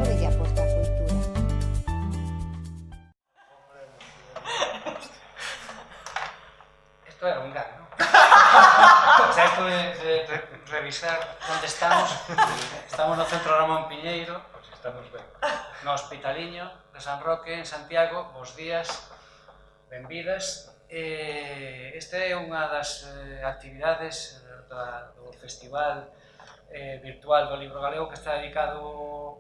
sobre lle aposta a cultura. Esto era un engaño, ¿no? O sea, esto de revisar onde estamos no centro Ramón Piñeiro, pois estamos ben, no Hospitaliño de San Roque, en Santiago. Bos días, benvidas. Esta é unha das actividades do Festival Virtual do Libro Galego, que está dedicado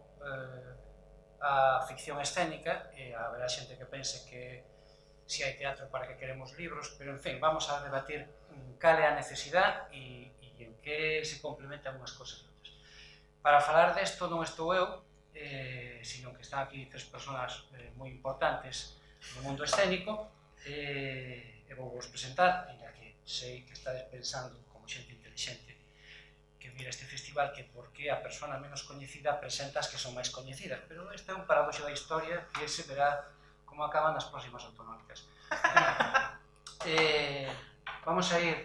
á ficción escénica, e a haberá xente que pense que si hai teatro para que queremos libros, pero en fin, vamos a debatir cal é a necesidade e en que se complementan unhas cosas e outras. Para falar desto non estou eu, sino que están aquí tres persoas moi importantes no mundo escénico, e vou vos presentar, ainda que sei que estades pensando como xente inteligente que mira este festival, que por que a persona menos coñecida presenta as que son máis coñecidas, pero este é un paradoxo da historia que se verá como acaban as próximas autonómicas. Vamos a ir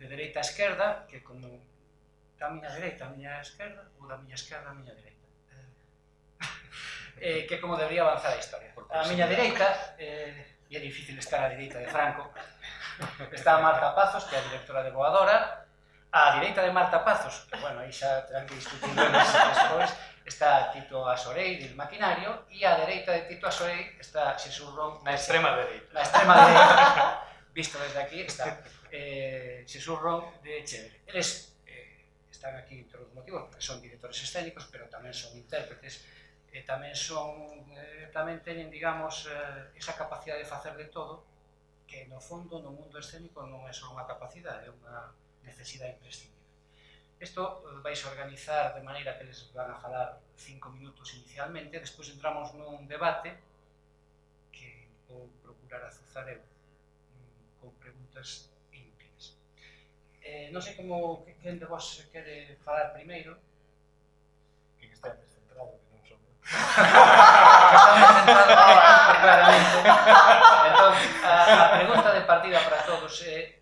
de dereita a esquerda, que como da miña dereita a miña esquerda, ou da miña esquerda a miña dereita, que como debería avanzar a historia. A miña dereita, e é difícil estar á dereita de Franco, está Marta Pazos, que é a directora de Boadora. A direita de Marta Pazos, que bueno, aí xa terán que discutir despois, está Tito Asorei, del Maquinario, e a dereita de Tito Asorei está Xesús Ron... Na extrema dereita. Na extrema dereita, visto desde aquí, está Xesús Ron de Chévere. Eles están aquí por os motivos, porque son directores escénicos, pero tamén son intérpretes, e tamén teñen, digamos, esa capacidade de facer de todo, que no fondo, no mundo escénico, non é só unha capacidade, é unha necesidade imprescindible. Isto vais a organizar de maneira que les van a falar 5 minutos inicialmente, despois entramos nun debate que vou procurar azuzar eu con preguntas íntimas. Non sei como quen de vos quere falar primeiro. Que está descentrado, que non son eu. Está descentrado, claramente. Entón, a pregunta de partida para todos é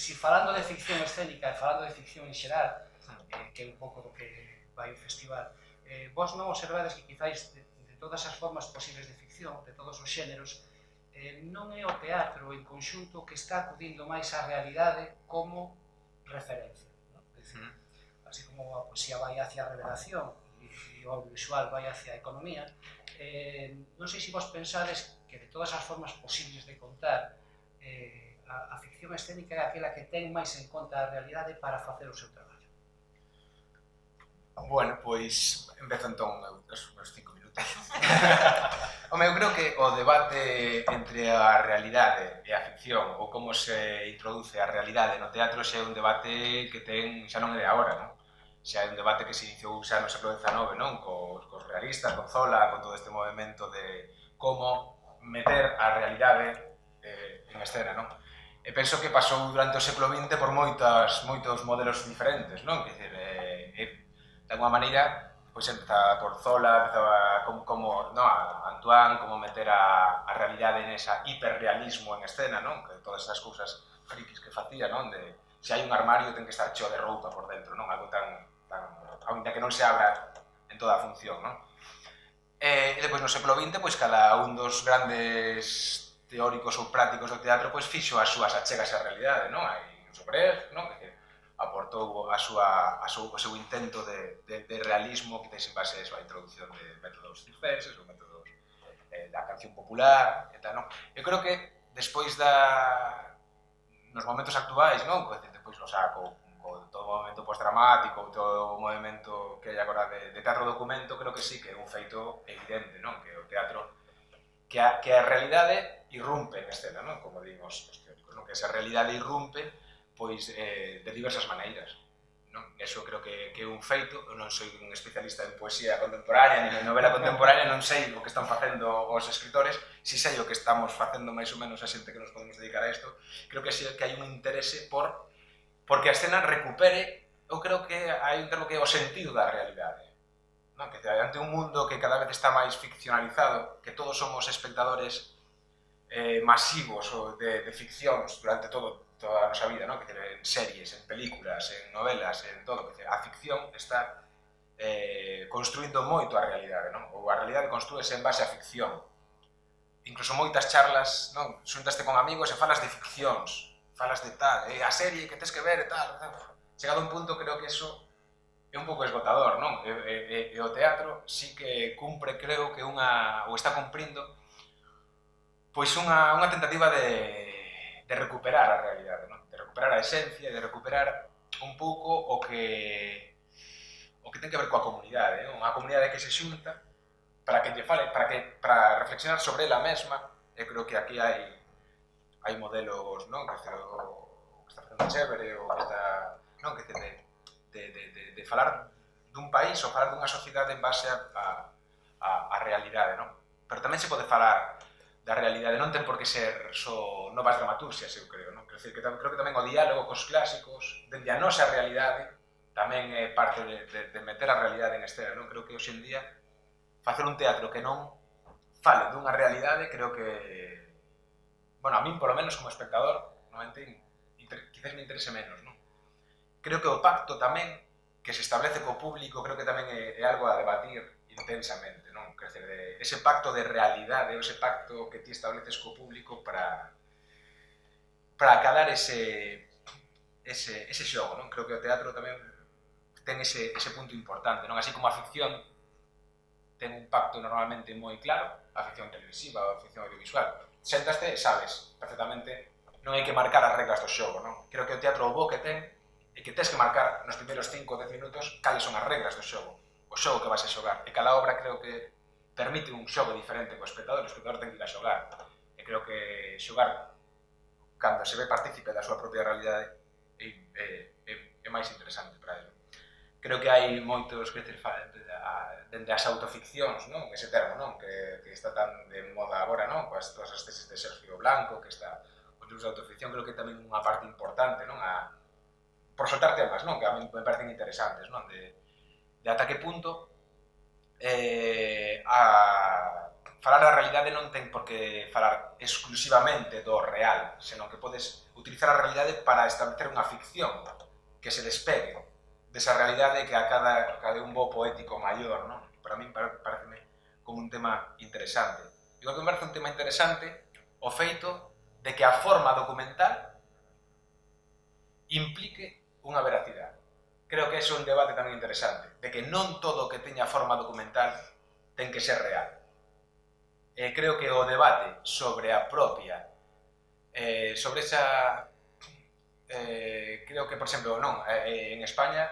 si falando de ficción escénica e falando de ficción en xeral, que é un pouco do que vai o festival, vos non observades que quizáis de todas as formas posibles de ficción, de todos os xéneros, non é o teatro en conxunto que está acudindo máis á realidade como referencia, non? Así como a poesía vai hacia a revelación e o audiovisual vai hacia a economía, non sei se vos pensades que de todas as formas posibles de contar, a ficción escénica é aquela que ten máis en conta a realidade para facer o seu traballo. Bueno, pois empezo entón os meus 5 minutos. Eu creo que o debate entre a realidade e a ficción, ou como se introduce a realidade no teatro, xa é un debate que ten, xa non é de agora, non? Xa é un debate que se iniciou xa no século XIX, non? Cos realistas, con Zola, con todo este movimento de como meter a realidade en escena, non? E penso que pasou durante o século XX por moitos modelos diferentes, non? Que de alguma maneira, pois empeza por Zola, empezaba como Antoine, como meter a realidade nesa hiperrealismo en escena, non? Que todas esas cousas frikis que facía, non? De se hai un armario ten que estar cheo de roupa por dentro, non? Algo tan aínda que non se abra en toda a función, non? E depois no século XX, pois cada un dos grandes teóricos ou prácticos do teatro pois fixo as súas achegas á realidade, non? Hai un Brecht, non? Que aportou o seu intento de realismo que tes en base a introducción de métodos circenses ou métodos da canción popular e tal, non? Eu creo que despois nos momentos actuais, non? Depois o saco con todo o movimento postdramático, todo o movimento que hai agora de teatro documento, creo que sí que é un feito evidente, non? Que o teatro que a realidade irrumpe en escena, non? Como din os teóricos, non? Que esa realidade irrumpe pois de diversas maneiras, non? Eso creo que é un feito. Eu non sou un especialista en poesía contemporánea nin en novela contemporánea, non sei o que están facendo os escritores, si sei o que estamos facendo máis ou menos a xente que nos podemos dedicar a isto. Creo que sí que hai un interese porque a escena recupere, eu creo que hai un termo que é o sentido da realidade, non? Que ante un mundo que cada vez está máis ficcionalizado, que todos somos espectadores masivos de ficcións durante toda a nosa vida, non? Que en series, en películas, en novelas, en todo. A ficción está construindo moito a realidade, non? Ou a realidade construíse en base á ficción. Incluso moitas charlas, non? Xuntaste con amigos e falas de ficcións, falas de tal, a serie que tes que ver e tal. Chegado a un punto, creo que eso é un pouco esgotador, non? E o teatro sí que cumpre, creo que ou está cumprindo, pois unha tentativa de recuperar a realidade, non? De recuperar a esencia, de recuperar un pouco o que ten que ver coa comunidade, non? Unha comunidade que se xunta para que lle fale, para reflexionar sobre ela mesma. E creo que aquí hai modelos, non? Que está facendo Chévere, ou que está, non? Que de falar dun país ou falar dunha sociedade en base a realidade, non? Pero tamén se pode falar da realidade, non ten por que ser só novas dramaturxias, eu creo, non? Creo que tamén o diálogo cos clásicos, dende a nosa realidade, tamén é parte de meter a realidade en escena, non? Creo que hoxe en día facer un teatro que non fale dunha realidade, creo que, bueno, a min polo menos como espectador, quizás me interese menos, non? Creo que o pacto tamén que se establece co público, creo que tamén é algo a debatir intensamente, non? Quer dizer, ese pacto de realidade, ese pacto que ti estableces co público para acadar ese xogo, non? Creo que o teatro tamén ten ese punto importante, non? Así como a ficción ten un pacto normalmente moi claro, a ficción televisiva ou a ficción audiovisual. Sentaste e sabes perfectamente, non hai que marcar as reglas do xogo, non? Creo que o teatro o bo que ten e que tens que marcar nos primeiros 5 ou 10 minutos cales son as reglas do xogo, o xogo que vas a xogar. E cada obra creo que permite un xogo diferente co espectador, o espectador ten que ir a xogar. E creo que xogar cando se ve partícipe da súa propia realidade é máis interesante para ele. Creo que hai moitos que dende as autoficcións, non? Ese termo, non? Que está tan de moda agora, non? Coas todas as tesis de Sergio Blanco, que está os libros de autoficción, creo que tamén unha parte importante, non? Por soltar temas, non? Que a mí me parecen interesantes, non? De ata que punto falar da realidade non ten por que falar exclusivamente do real, senón que podes utilizar a realidade para establecer unha ficción que se despegue desa realidade que acade un bo poético maior, non? Para mí pareceme como un tema interesante. Igual que me parece un tema interesante o feito de que a forma documental implique unha veracidade. Creo que é un debate tamén interesante, de que non todo o que teña forma documental ten que ser real. Creo que o debate sobre a propia, sobre esa... creo que, por exemplo, non, en España,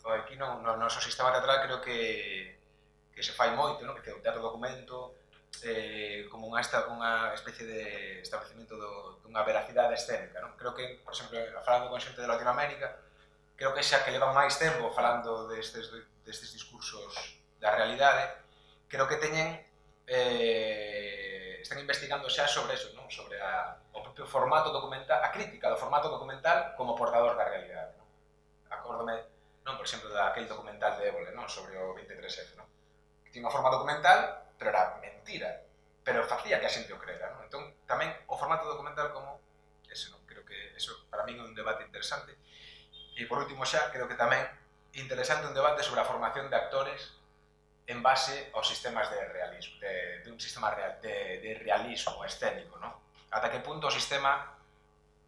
aquí no noso sistema teatral creo que se fai moito, non? Que o teatro documento como unha especie de establecimiento dunha veracidade escénica, non? Creo que, por exemplo, falando con xente de Latinoamérica, creo que xa que levan máis tempo falando destes discursos da realidade, creo que están investigando xa sobre eso, non? Sobre o propio formato documental, a crítica do formato documental como portador da realidade, non? Acórdome, non, por exemplo, daquele documental de Évole, non? Sobre o 23F, non? Que tiña unha forma documental, pero era mentira, pero facía que a xente o creera, non? Entón, tamén o formato documental como eso, non? Creo que eso para min é un debate interesante. E por último xa, creo que tamén interesante un debate sobre a formación de actores en base aos sistemas de realismo, de un sistema de realismo escénico, non? Ata que punto o sistema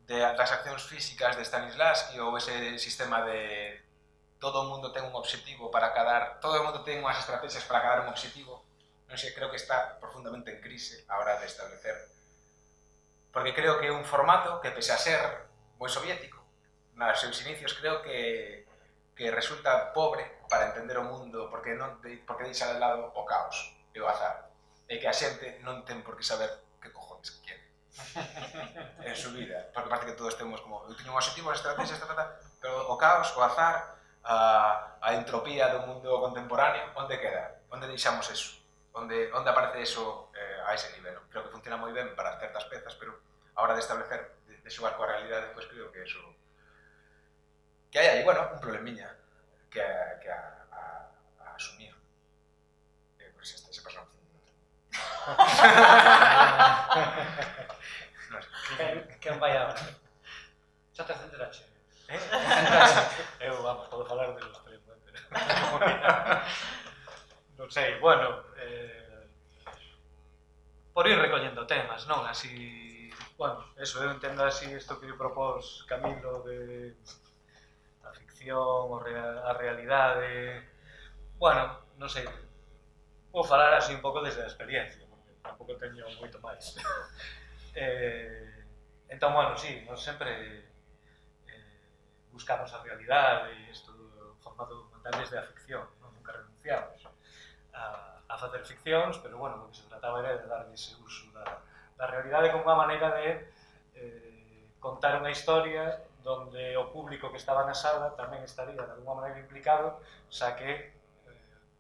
das accións físicas de Stanislavski ou ese sistema de todo o mundo ten un obxectivo para acadar, todo o mundo ten unhas estrategias para acadar un obxectivo, non sei, creo que está profundamente en crise a hora de establecer. Porque creo que é un formato que, pese a ser moi soviético, nos seus inicios creo que resulta pobre para entender o mundo, porque deixa de lado o caos e o azar, e que a xente non ten por que saber que cojones quere en su vida, porque parece que todos temos como, eu teño un objetivo, as estrategias, pero o caos, o azar, a entropía do mundo contemporáneo, onde queda? Onde deixamos eso? Onde aparece eso a ese nivel? Creo que funciona moi ben para certas pezas, pero a hora de establecer, de xogar coa realidade, pois creo que eso... Que hai aí, bueno, un problemiña que a asumir. Pois se pasa un... Quen vai agora? Xa te centrache. Eu, vamos, podo falar de los tres, non? Non sei, bueno, por ir recollendo temas, non? Así, bueno, eso, eu entendo así isto que propós Camilo de a ficción, a realidade, bueno, non sei, vou falar así un pouco desde a experiencia, porque tampouco teño moito máis. Entón, bueno, sí, nós sempre buscamos a realidade e isto do formato documental desde a ficción, non? Nunca renunciamos a facer ficcións, pero, bueno, o que se trataba era de darlle ese uso da realidade como unha maneira de contar unha historia donde o público que estaba na sala tamén estaría de alguma maneira implicado, xa que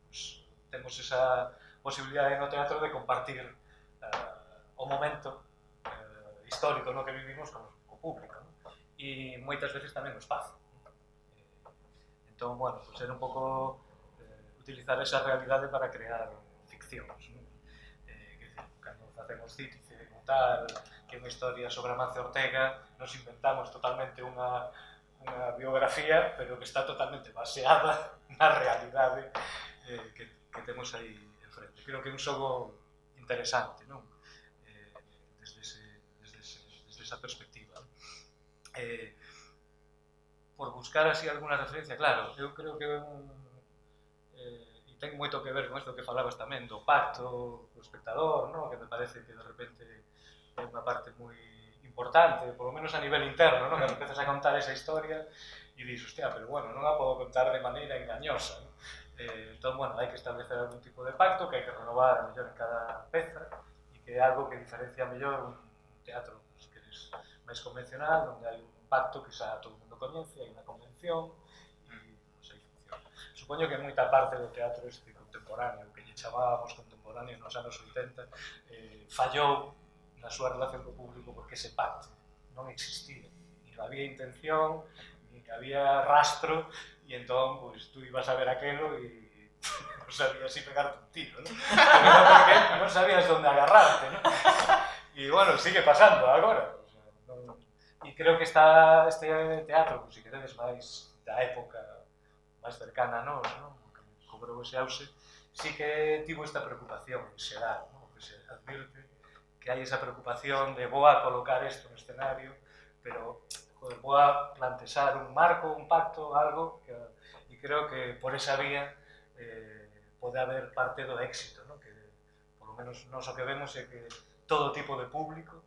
pues, temos esa posibilidade no teatro de compartir o momento histórico no que vivimos co público, ¿no? E moitas veces tamén o espazo. Entón, bueno, pues era un pouco utilizar esa realidade para crear ficcións, ¿no? Cando facemos Cítice, como tal, que é unha historia sobre Amancio Ortega, nos inventamos totalmente unha biografía, pero que está totalmente baseada na realidade que temos aí enfrente. Creo que é un xogo interesante, non? Desde esa perspectiva. Por buscar así alguna referencia, claro, eu creo que e ten moito que ver con isto que falabas tamén do pacto co espectador, ¿no? Que me parece que de repente é unha parte moi importante, por lo menos a nivel interno, ¿no? Que empezas a contar esa historia e dis, hostia, pero bueno, non a podo contar de maneira engañosa, ¿no? Entón, bueno, hai que establecer algún tipo de pacto que hai que renovar a mellor en cada peza e que é algo que diferencia mellor un teatro, se queres, máis convencional, onde hai un pacto que xa todo o mundo coñece, hai unha convención e non sei, funciona. Supoño que moita parte do teatro este contemporáneo, que lle chamábamos contemporáneo nos anos 80, fallou na súa relación co público porque ese pacto non existía. Ni había intención, ni había rastro, e entón, pues, tú ibas a ver aquelo e non sabías si pegarte un tiro, ¿no? Pero non porque non sabías onde agarrarte, ¿no? E, bueno, sigue pasando agora. O sea, non... E creo que está este teatro, pues, si queredes máis da época máis cercana a nós, ¿no? Que cobrou ese auxe, sí que tivo esta preocupación en xeral, ¿no? Que se advirte que hai esa preocupación de vou a colocar isto no escenario, pero joder, vou a plantexar un marco, un pacto, algo, e creo que por esa vía pode haber parte do éxito, ¿no? Que por lo menos nós o que vemos é que todo tipo de público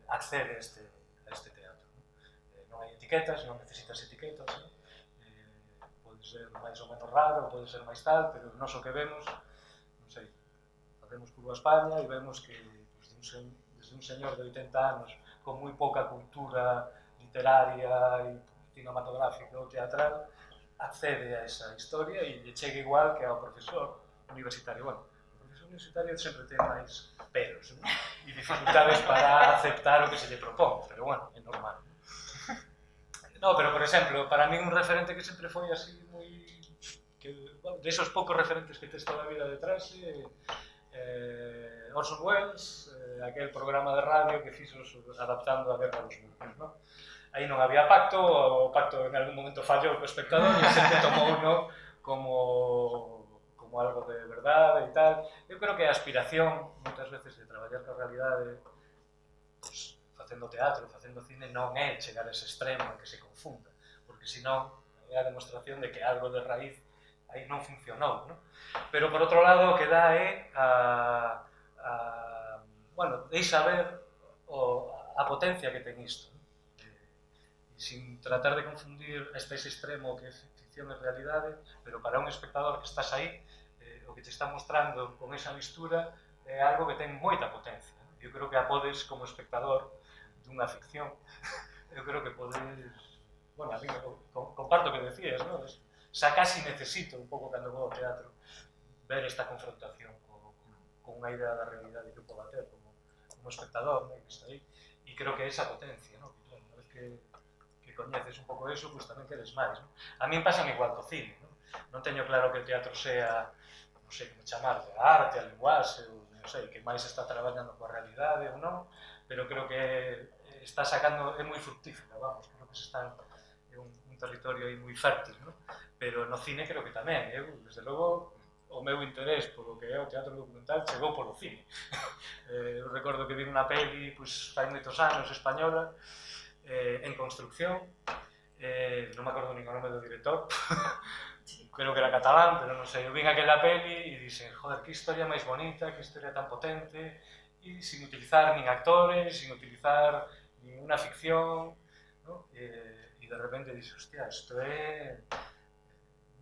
accede a este teatro, ¿no? Non hai etiquetas, non necesitas etiquetas, ¿no? Pode ser máis ou menos raro, pode ser máis tal, pero nós o que vemos, non sei, facemos curva a España e vemos que desde un señor de 80 anos con moi pouca cultura literaria e cinematográfica ou teatral accede a esa historia e lle chega igual que ao profesor universitario. Bueno, o profesor universitario sempre ten máis peros, ¿no? E dificultades para aceptar o que se lle propón, pero bueno, é normal. No, pero por exemplo, para mí un referente que sempre foi así moi... bueno, de esos poucos referentes que tes toda a vida detrás, Orson Welles, aquel programa de radio que fixo adaptando a Guerra dos Mundos, ¿no? Aí non había pacto, o pacto en algún momento fallou co espectador e sempre tomou uno como algo de verdade e tal. Eu creo que a aspiración, moitas veces, de traballar coa realidade, pues, facendo teatro, facendo cine, non é chegar a ese extremo en que se confunda, porque senón é a demostración de que algo de raíz aí non funcionou, ¿no? Pero, por outro lado, o que dá é bueno, deixa ver a potencia que ten isto, ¿no? Sin tratar de confundir ese extremo que é ficción e realidade, pero para un espectador que estás aí, o que te está mostrando con esa mistura é algo que ten moita potencia. Eu creo que a podes, como espectador dunha ficción, eu creo que podes... Bueno, a mí comparto o que decías, ¿no? Xa casi necesito un pouco cando vou ao teatro ver esta confrontación con unha idea da realidade que eu podo ter como espectador, ¿no? Que está aí, e creo que é esa potencia, ¿no? Que, claro, unha vez que coñeces un pouco eso, pues tamén queres máis, ¿no? A mí pasa igual co cine, ¿no? Non teño claro que o teatro sea, non sei como chamar, a arte, a linguaxe, ou non sei, que máis está traballando coa realidade ou non, pero creo que está sacando, é moi fructífera, vamos, creo que se está, é un territorio aí moi fértil, ¿no? pero no cine creo que tamén. Desde logo, o meu interés polo que é o teatro documental chegou polo cine. Eu recordo que vi unha peli fai moitos anos, española, en construcción, non me acordo nin o nome do director, creo que era catalán, pero non sei, eu vin aquela peli e dixen, joder, que historia máis bonita, que historia tan potente, e sin utilizar nin actores, sin utilizar ninguna ficción, ¿no? E de repente dixen, hostia, isto é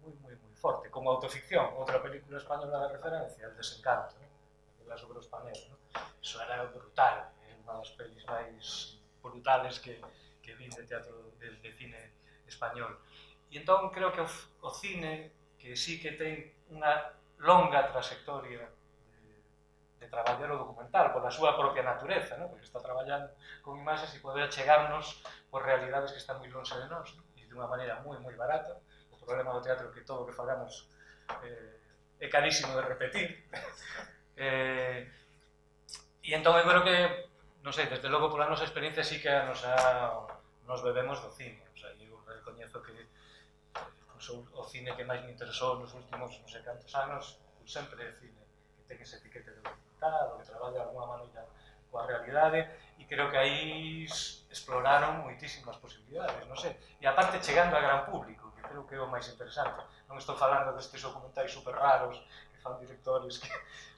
moi forte, como autoficción. Outra película española de referencia, El desencanto, ¿no? Aquela sobre os panelos, ¿no? Iso era brutal, é unha das pelis máis brutales que vi de teatro, de cine español. E entón creo que o cine, que sí que ten unha longa trayectoria de traballar o documental pola súa propia natureza, ¿no? Porque está traballando con imaxes e poder chegarnos por realidades que están moi longe de nós, ¿no? E dunha maneira moi barata. O problema do teatro é que todo o que fagamos é carísimo de repetir. E entón eu creo que, non sei, desde logo pola nosa experiencia sí que nos bebemos do cine. O sea, eu recoñezo que o cine que máis me interesou nos últimos non sei cantos anos, sempre é cine que ten ese etiquete de documental, o que traballa de alguma maneira coa realidade, e creo que aí exploraron moitísimas posibilidades, non sei. E aparte chegando a gran público, que creo que é o máis interesante. Non estou falando destes documentais super raros que fan directores,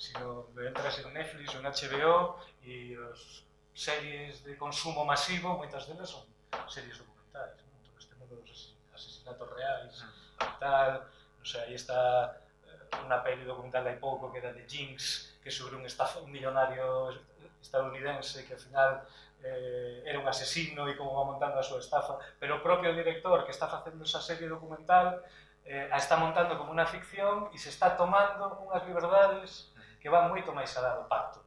sino de entras en Netflix ou en HBO e as series de consumo masivo, moitas delas son series documentais, ¿no? Todo este mundo dos asesinatos reais e tal, non sei, aí está unha peli documental de hai pouco que era de Jinx, que sobre un millonario estadounidense que ao final era un asesino e como va montando a súa estafa, pero o propio director que está facendo esa serie documental a está montando como unha ficción e se está tomando unhas liberdades que van moito máis alá do pacto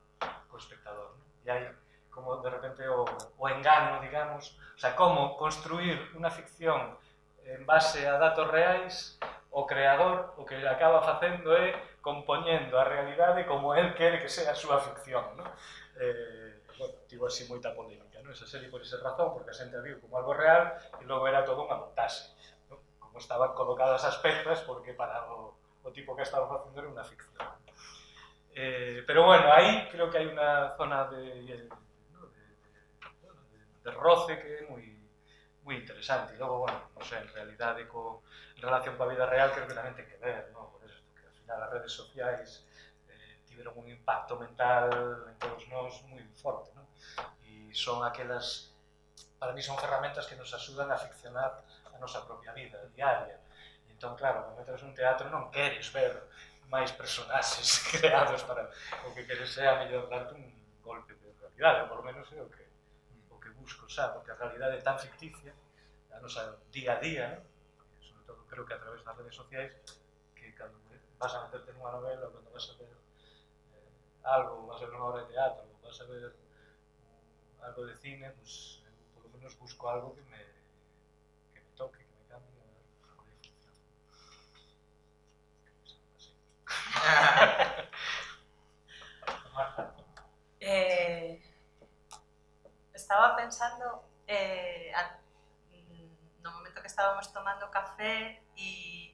co espectador, ¿no? E hai como de repente o engano, digamos, o sea, como construir unha ficción en base a datos reais, o creador o que acaba facendo é compoñendo a realidade como el quere que sea a súa ficción, ¿no? Bueno, tivo así moita polémica, ¿no? Esa serie por esa razón, porque a xente a viu como algo real e logo era todo unha montaxe, ¿no? Como estaban colocadas as pezas, porque para o tipo que estaba facendo era unha ficción. Pero bueno, aí creo que hai unha zona de roce que é moi interesante. E logo, bueno, non sei, en realidade, en relación coa vida real, creo que tamén ten que ver, ¿no? Por eso, que ao final as redes sociais tiveron un impacto mental en todos nós moi forte, ¿no? E son aquelas, para mí son ferramentas que nos axudan a ficcionar a nosa propia vida diaria. E entón, claro, cando entras nun teatro non queres ver máis personaxes creados para o que queres é a mellor darte un golpe de realidade, ou por lo menos é o que busco, xa, porque a realidade é tan ficticia, a nosa día a día, ¿no? Sobre todo creo que a través das redes sociais, que cando vas a meterte nunha novela, ou cando vas a ver algo, vas a ver unha obra de teatro, ou vas a ver algo de cine, pues, eu por lo menos busco algo que me toque, que me cambie a ver como funciona. Estaba pensando no momento que estábamos tomando café e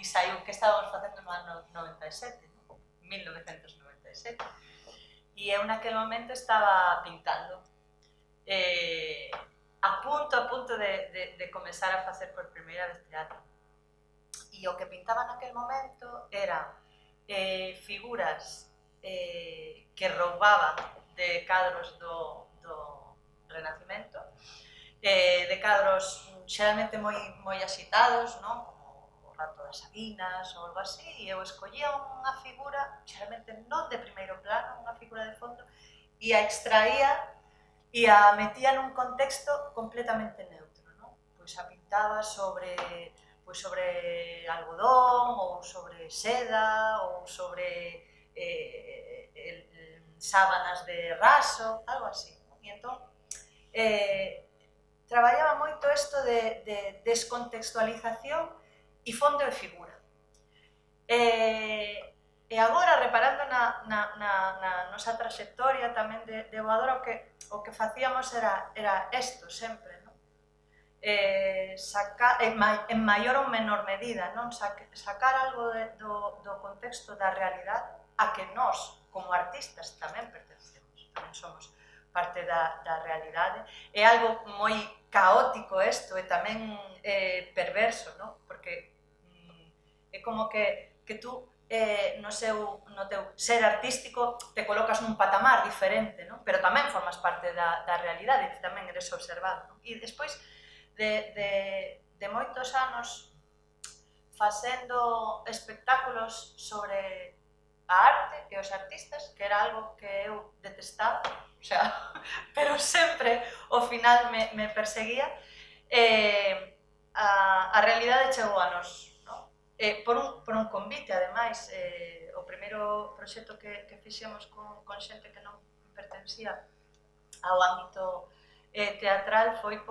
saiu que estábamos facendo no ano 97, ¿no? 1997. E eu naquele momento estaba pintando. A punto de comezar a facer por primeira vez teatro. E o que pintaba naquele momento era figuras que roubaban de cadros do Renacimento, de cadros xeralmente moi axitados, non? Como o rato das Sabinas ou algo así, e eu escollía unha figura, xeralmente non de primeiro plano, unha figura de fondo, e a extraía e a metía nun contexto completamente neutro, non? Pois a pintaba sobre algodón, ou sobre seda, ou sobre sábanas de raso, algo así. E entón, traballaba moito isto de descontextualización e fondo e figura. E agora, reparando na nosa trayectoria tamén de Boadora, o que facíamos era isto sempre, non? en maior ou menor medida, non sacar algo do contexto da realidade a que nós, como artistas, tamén pertencemos, tamén somos parte da realidade. É algo moi caótico isto e tamén perverso, non? Porque é como que tú no teu ser artístico te colocas nun patamar diferente, non? Pero tamén formas parte da realidade e tamén eres observado, non? E despois de moitos anos facendo espectáculos sobre a arte e os artistas, que era algo que eu detestaba, o sea, pero sempre ao final me perseguía, a realidade chegou a nos, non? Por un convite, ademais, o primeiro proxecto que fixemos con xente que non pertencía ao ámbito teatral foi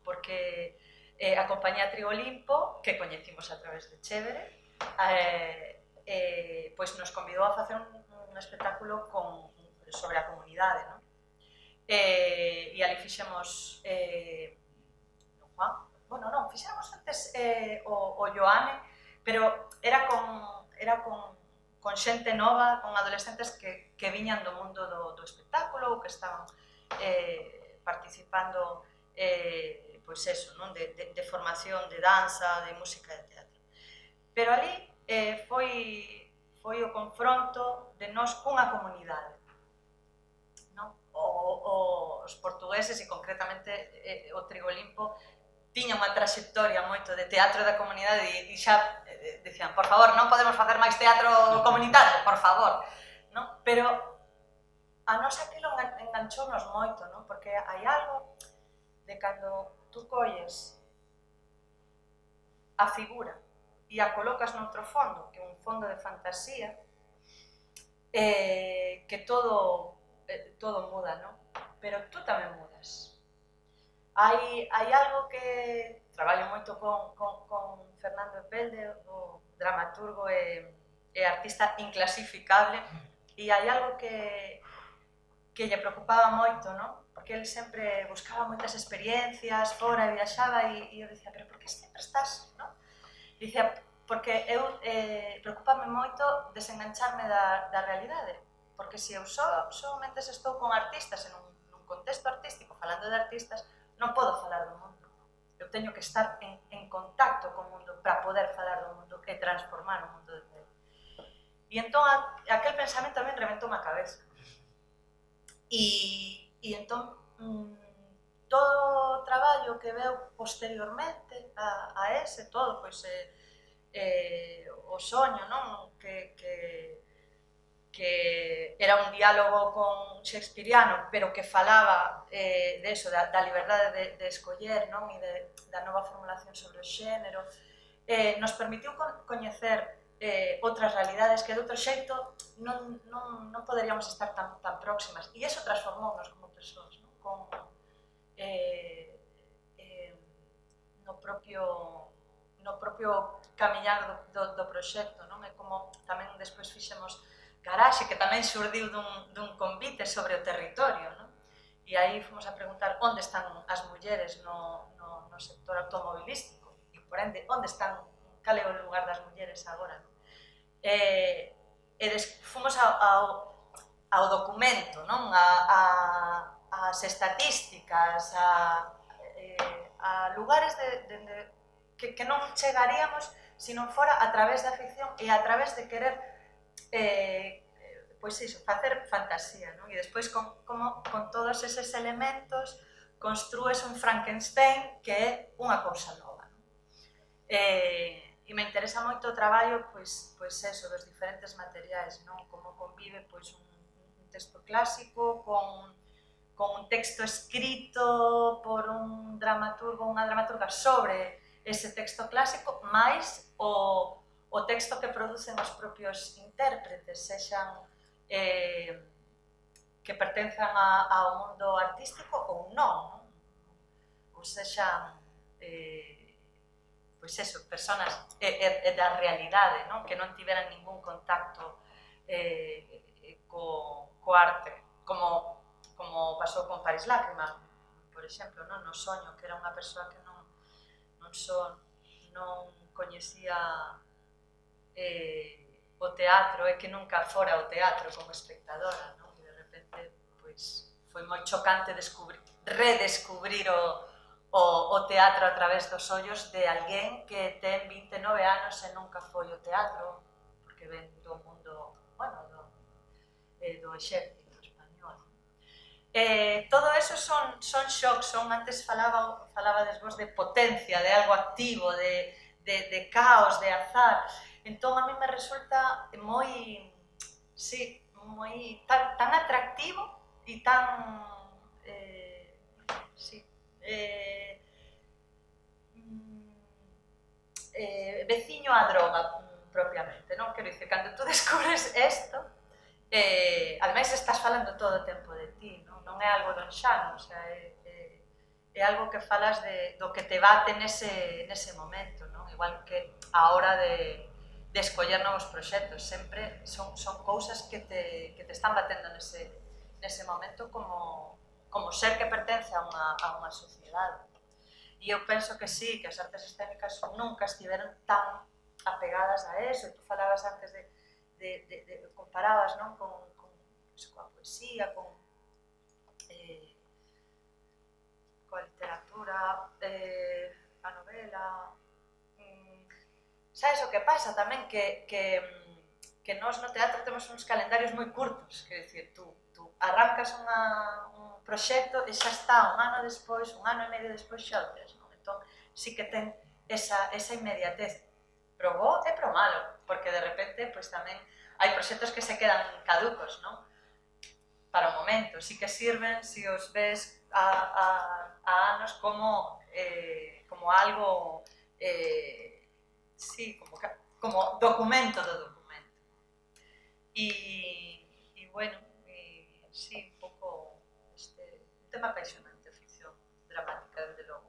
porque a compañía Trigo Limpo, que coñecimos a través de Chévere, pois nos convidou a facer un espectáculo sobre a comunidade, non? E ali fixemos fixemos antes o Joane, pero era con xente nova, con adolescentes que viñan do mundo do espectáculo ou que estaban participando pois eso, non? De formación de danza, de música e de teatro. Pero ali foi o confronto de nós cunha comunidade, non? Os portugueses e concretamente o Trigo Limpo tiña unha traxectoria moito de teatro da comunidade e xa dicían, por favor, non podemos facer máis teatro comunitario, por favor, non? Pero a nós aquilo enganchounos moito, non? Porque hai algo de cando tú colles a figura e a colocas noutro fondo, que é un fondo de fantasía, que todo muda, non? Pero tú tamén mudas. Hai algo que traballo moito con Fernando Epelde, o dramaturgo e artista inclasificable, e hai algo que lle preocupaba moito, non? Porque ele sempre buscaba moitas experiencias fora e viaxaba e eu dicía, pero por que sempre estás, non? Dicía, porque eu preocupame moito desengancharme da realidade, porque se eu somente estou con artistas en un contexto artístico, falando de artistas, non podo falar do mundo. Eu teño que estar en contacto co mundo para poder falar do mundo e transformar o mundo desde ele. E entón aquel pensamento a mí reventou a cabeza. E entón todo o traballo que veu posteriormente a ese, todo, pois o soño, non? Que era un diálogo con Shakespeareano, pero que falaba de eso, da liberdade de escoller, non? E da nova formulación sobre o xénero, nos permitiu coñecer outras realidades que de outro xeito non poderíamos estar tan próximas. E iso transformounos como persoas, non? No propio camiñar do proxecto, non? É como tamén despois fixemos Garaxe, que tamén xurdiu dun convite sobre o territorio, non? E aí fomos a preguntar onde están as mulleres no sector automobilístico e, por ende, onde están, cal é o lugar das mulleres agora, non? E fomos ao documento, non? As estatísticas, a lugares que non chegaríamos se non fora a través da ficción e a través de querer pois iso, facer fantasía, non? E despois como con todos eses elementos construes un Frankenstein que é unha cousa nova, non? E me interesa moito o traballo, pois eso, dos diferentes materiais, non? Como convive pois un texto clásico con un texto escrito por un dramaturgo, unha dramaturga sobre ese texto clásico, máis o texto que producen os propios intérpretes, sexan que pertenzan ao mundo artístico ou non, ou sexan pois eso, personas da realidade, non? Que non tiveran ningún contacto co arte, como pasou con Paris Lágrima, por exemplo, non? No Soño, que era unha persoa que non non coñecía o teatro, é que nunca fora o teatro como espectadora, non? E de repente, pois, foi moi chocante redescubrir o teatro a través dos ollos de alguén que ten 29 anos e nunca foi o teatro, porque ven do mundo, bueno, do exército español. Todo eso son shocks, antes falabades vos de potencia, de algo activo, de caos, de azar. Entón, a mí me resulta moi, sí, moi tan atractivo e tan, sí, veciño á droga, propiamente, non? Quero dicir, cando tú descubres isto, ademais estás falando todo o tempo de ti, non é algo lonxano, o sea, é algo que falas do que te bate nese momento, non? Igual que a hora de escoller novos proxectos, sempre son cousas que te están batendo nese momento como ser que pertence a unha sociedade. E eu penso que sí, que as artes escénicas nunca estiveron tan apegadas a eso. Tú falabas antes comparabas, non? Coa poesía, coa literatura, a novela. Sabes o que pasa tamén? Que nós no teatro temos uns calendarios moi curtos, quer dicir, tú arrancas un proxecto e xa está un ano despois, un ano e medio despois xa o tes, non? Entón, sí que ten esa inmediatez pro bo e pro malo, porque de repente, pois tamén hai proxectos que se quedan caducos, non? Para o momento, sí que sirven se os ves a anos como algo, sí, como documento do documento. E bueno, sí, un pouco un tema apaixonante, a ficción dramática, desde logo.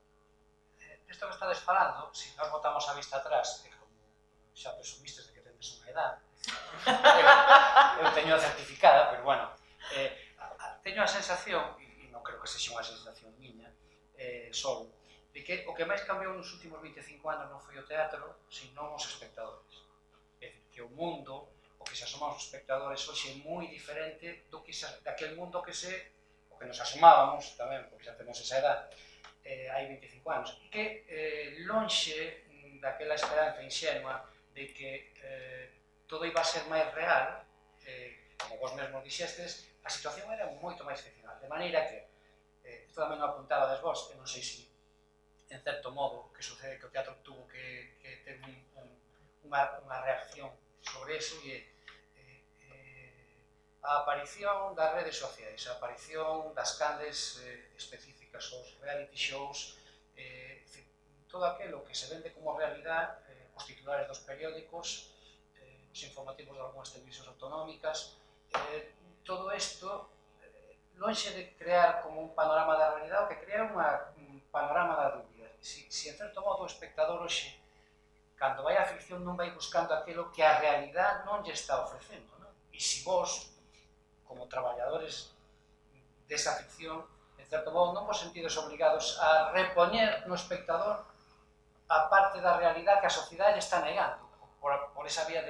Isto que estades falando, se nós botamos a vista atrás, como xa presumistes de que tendes unha edad, eu teño a certificada, pero bueno, teño a sensación, e non creo que sexa unha sensación miña, solo, de que o que máis cambiou nos últimos 25 anos non foi o teatro, senón os espectadores. É dicir, que o mundo, o que se asoma aos espectadores hoxe é moi diferente daquel mundo o que nos asomábamos tamén, porque xa temos esa edad, hai 25 anos, e que lonxe daquela esperanza inxenua de que todo iba a ser máis real, como vos mesmos dixestes, a situación era moito máis excepcional, de maneira que, isto tamén o apuntaba des vos, e non sei se, en certo modo, que sucede que o teatro tuvo que ter unha reacción sobre eso, e a aparición das redes sociais, a aparición das canles específicas, os reality shows, todo aquilo que se vende como realidade, os titulares dos periódicos, os informativos de algunhas televisións autonómicas, todo isto, lonxe de crear como un panorama da realidade, o que crea un panorama da dúbida. Si en certo modo o espectador hoxe, cando vai á ficción, non vai buscando aquilo que a realidade non lle está ofrecendo, non? E se vos, como traballadores desa ficción, en certo modo non vos sentides obligados a repoñer no espectador a parte da realidade que a sociedade lle está negando, por esa vía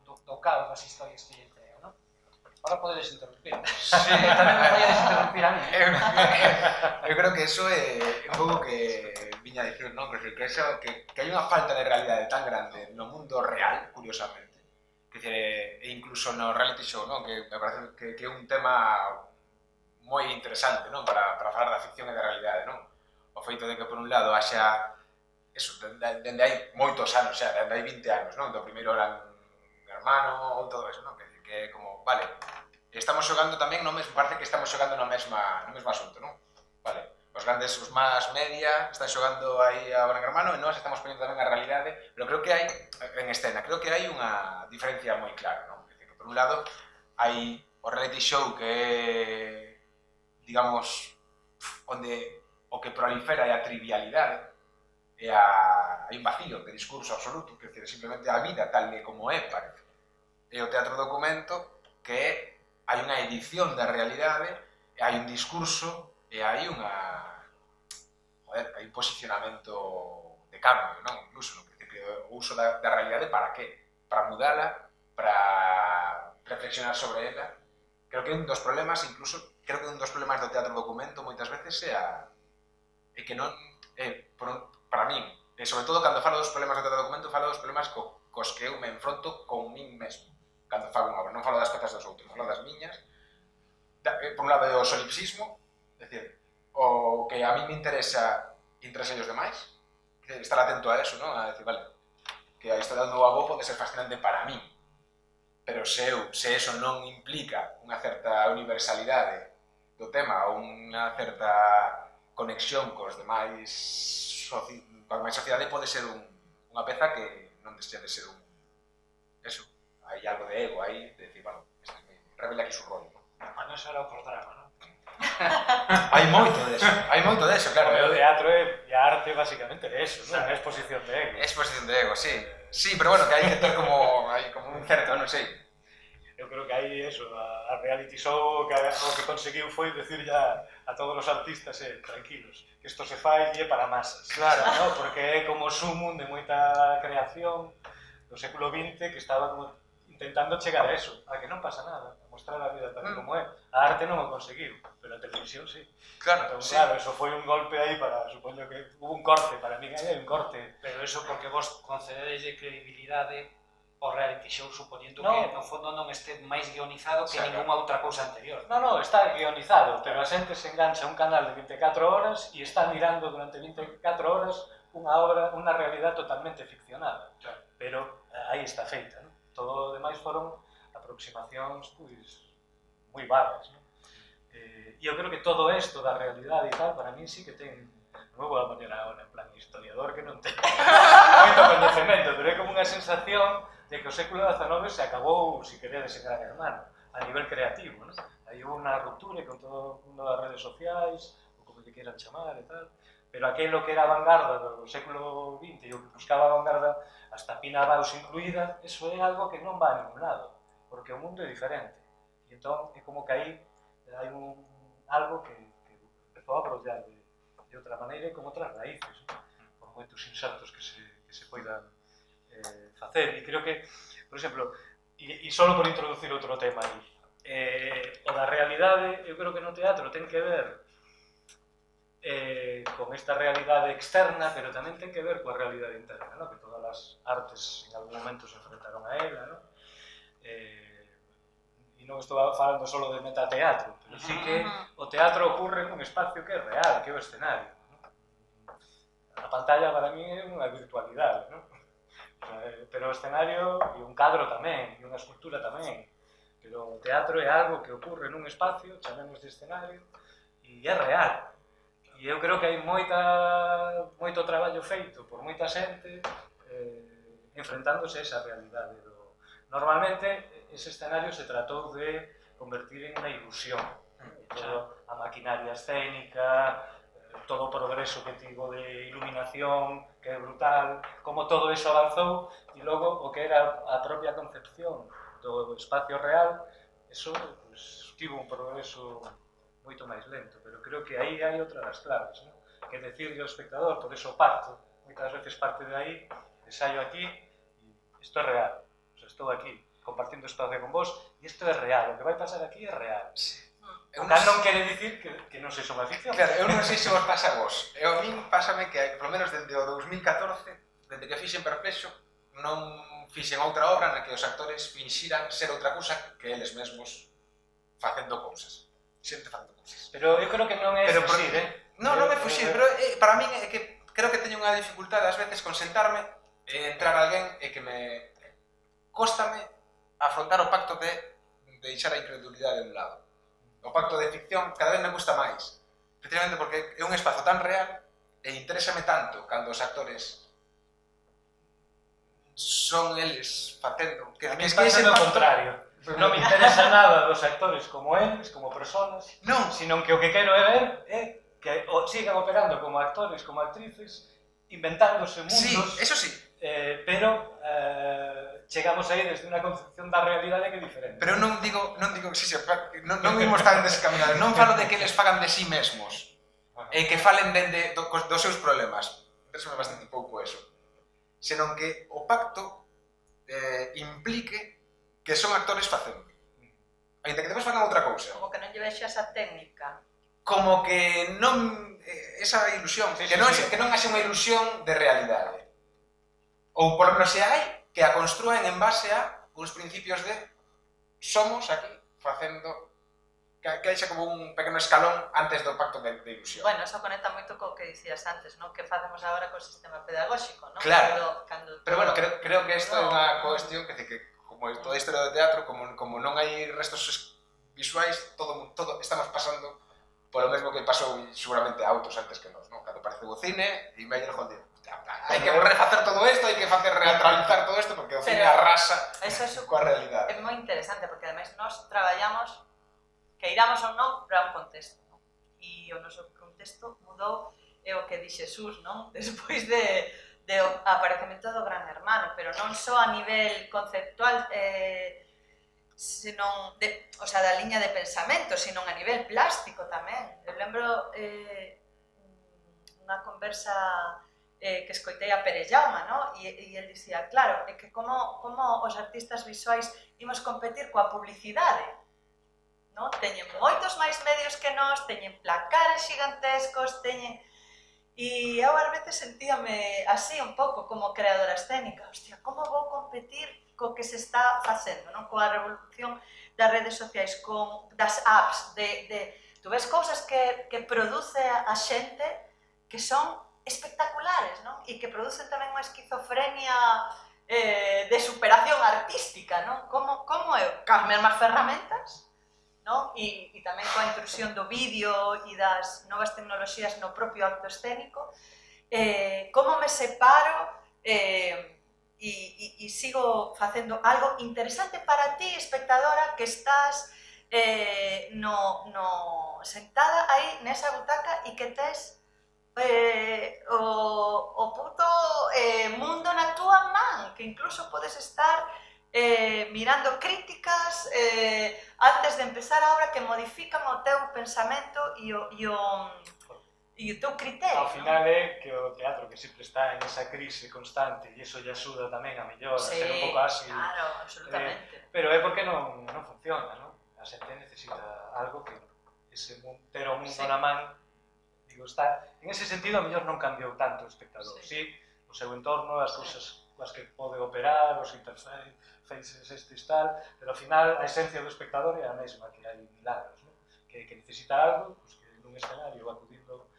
do caos das historias que lle entrega, non? Ahora podedes interrumpir. Sí, tamén me podedes interrumpir a mí. Eu creo que eso é un pouco que viña a dicir, non? Que hai unha falta de realidade tan grande no mundo real, curiosamente, que incluso no reality show, non? Que me parece que é un tema moi interesante, non? Para falar da ficción e da realidade, non? O feito de que, por un lado, haxa eso, dende hai moitos anos, xa, dende hai 20 anos, non? Do primeiro Gran Hermano, ou todo eso, non? Que é como, vale, estamos xogando tamén no mesmo, parece que estamos xogando no mesmo asunto, non? Vale, os más media están xogando aí ao Gran Hermano e nós estamos ponendo tamén a realidade, pero creo que hai, en escena, creo que hai unha diferencia moi clara, non? Que, por un lado, hai o reality show que é, digamos, onde o que prolifera é a trivialidade, hai un vacío de discurso absoluto, que é simplemente a vida tal e como é, parece. E o teatro documento, que hai unha edición da realidade, e hai un discurso, e hai un posicionamento cambio, non? Incluso no principio o uso da realidade para que? Para mudala, para reflexionar sobre ela. Creo que un dos problemas, incluso, creo que un dos problemas do teatro documento moitas veces é que non, para min, e sobre todo cando falo dos problemas do teatro documento, falo dos problemas cos que eu me enfronto con min mesmo cando fago unha obra, non falo das pezas dos outros, falo das miñas. Por un lado é o solipsismo, é dicir, o que a mí me interesa os demais, estar atento a eso, non? A decir, vale, que a historia do meu avó pode ser fascinante para min, pero se eso non implica unha certa universalidade do tema ou unha certa conexión cos demais sociedade, pode ser unha peza que non deixa de ser eso, hai algo de ego aí, de decir, bueno, revela aquí su rollo, non? Para non ser o programa, non? Hai moito deso, claro. O teatro e a arte basicamente é eso, non? É exposición de ego. Exposición de ego, sí. Sí, pero bueno, que hai que ter como un certo, non sei. Eu creo que aí eso, a reality show o que conseguiu foi decir ya a todos os artistas, tranquilos, que isto se fai e é para masas. Claro, ¿no? Porque é como sumum de moita creación do século XX que estaba como intentando chegar a eso, a que non pasa nada, a mostrar a vida tal como é. A arte non o conseguiu, pero a televisión sí. Claro, Entón, sí. claro, eso foi un golpe aí para, supoño que hubo un corte, para mí hai un corte. Pero eso porque vos concededes de credibilidade o reality show, supoñendo No. que no fondo non este máis guionizado que ninguna outra cousa anterior. No, está guionizado, pero a xente se engancha a un canal de 24 horas e está mirando durante 24 horas unha obra, unha realidade totalmente ficcionada. Claro. Pero aí está feita, ¿no? Todo o demais foron aproximacións, pois, moi vagas, ¿no? E eu creo que todo isto da realidade e tal, para mí sí que ten, non vou a poner agora en plan historiador que non ten moito coñecemento, pero é como unha sensación de que o século XIX se acabou, se queredes, en gran hermano, a nivel creativo, ¿no? Aí houve unha ruptura con todo o mundo das redes sociais, ou como que quieran chamar e tal, pero aquilo que era a vanguarda do século XX e o que buscaba a vanguarda, hasta Pina Bausch incluída, eso é algo que non va a ningún lado, porque o mundo é diferente. E entón é como que aí hai algo que empezou a brollar de outra maneira e con outras raíces, ¿no? Por moitos insertos que se poidan facer. E creo que, por exemplo, e solo por introducir outro tema aí, o da realidade, eu creo que no teatro ten que ver con esta realidade externa, pero tamén ten que ver coa realidade interna, ¿no? Que todas as artes en algún momento se enfrentaron a ela, ¿no? E non estou falando solo de metateatro, pero sí que o teatro ocurre nun espacio que é real, que é o escenario, ¿no? A pantalla para mí é unha virtualidade, ¿no? Pero o escenario e un cadro tamén, e unha escultura tamén, pero o teatro é algo que ocurre nun espacio, chamemos de escenario, e é real. E eu creo que hai moito traballo feito por moita xente enfrentándose a esa realidade. Normalmente, ese escenario se tratou de convertir en unha ilusión. Toda a maquinaria escénica, todo o progreso que tivo de iluminación, que é brutal, como todo eso avanzou, e logo o que era a propia concepción do espacio real, eso pues, tivo un progreso moito máis lento, pero creo que aí hai outra das claves, ¿no? Que decirle ao espectador, por eso parto, moitas veces parte de aí, ensaio aquí, e isto é real, o sea, estou aquí, compartindo espacio con vos, e isto é real, o que vai pasar aquí é real. O cal non quere dicir que non se son a ficción. Claro, eu non sei se vos pasa a vos. A min pásame que, polo menos dende o 2014, dende que fixen Perplexo, non fixen outra obra na que os actores finxiran ser outra cousa que eles mesmos facendo cousas. Xente facendo cousas. Pero eu creo que non é fuxir, Non é fuxir, pero para min é que creo que teño unha dificultade ás veces con sentarme e entrar alguén e que me cóstame afrontar o pacto de deixar a incredulidade de un lado. O pacto de ficción cada vez me gusta máis, precisamente porque é un espazo tan real e interésame tanto cando os actores son eles facendo que es ese o contrario. Non me interesa nada dos actores como eles, como personas, sino que o que quero é ver que sigan operando como actores, como actrices, inventándose mundos. Sí, eso sí. Pero chegamos aí desde unha concepción da realidade que é diferente. Pero non digo, non imos estar en descaminado, non falo de que eles fagan de sí mesmos, e que falen dos seus problemas. resume bastante pouco eso. Senón que o pacto implique que son actores facendo. Ainda que depois fagan outra cousa. Como que non lle vexas a técnica. Como que non... esa ilusión, que non haxe unha ilusión de realidade. Ou por lo menos se hai, que a construen en base a uns principios de somos aquí facendo que haxa como un pequeno escalón antes do pacto de ilusión. Bueno, eso conecta moito co que dicías antes, non? Que facemos agora co sistema pedagóxico, non? Claro. Cando Pero bueno, creo que isto é unha cuestión que como toda a historia do teatro, como non hai restos visuais, todo estamos pasando polo mesmo que pasou seguramente a outros antes que nós, non? Cando apareceu o cine, e Meyer joder, hai que refacer todo isto, hai que facer reatralizar todo isto, porque o cine arrasa coa realidade. É moi interesante, porque ademais nós traballamos, que iramos ou non, para un contexto, non? E o noso contexto mudou, é o que di Xesús, non? Despois de o aparecemento do Gran Hermano, pero non só a nivel conceptual, senón o sea, da liña de pensamento, senón a nivel plástico tamén. Eu lembro unha conversa que escoitei a Pere Jaume, no? E el dicía, claro, é que como os artistas visuais imos competir coa publicidade, no? Teñen moitos máis medios que nós, teñen placares xigantescos, teñen... E eu ás veces sentíame así un pouco como creadora escénica, hostia, como vou competir co que se está facendo, non? Coa revolución das redes sociais, con das apps, tú ves cousas que produce a xente que son espectaculares, non? E que producen tamén unha esquizofrenia de superación artística, non? Como é? Cas mesmas ferramentas, non? E tamén coa intrusión do vídeo e das novas tecnoloxías no propio acto escénico, como me separo e sigo facendo algo interesante para ti, espectadora, que estás sentada aí nesa butaca e que tes o puto mundo na túa man, que incluso podes estar mirando críticas antes de empezar a obra que modifican o teu pensamento e o teu criterio. Ao final é que o teatro que sempre está en esa crise constante e iso lle axuda tamén a mellor, a ser un pouco así. Claro, absolutamente. Pero é porque non funciona, non? A xente necesita algo que ese ter o mundo na man, digo, está... En ese sentido, a mellor non cambiou tanto o espectador. Sí, o seu entorno, as cousas coas que pode operar, os interfaces estes tal, pero ao final a esencia do espectador é a mesma, que hai milagros, non? Que necesita algo, pues, que nun escenario acudindo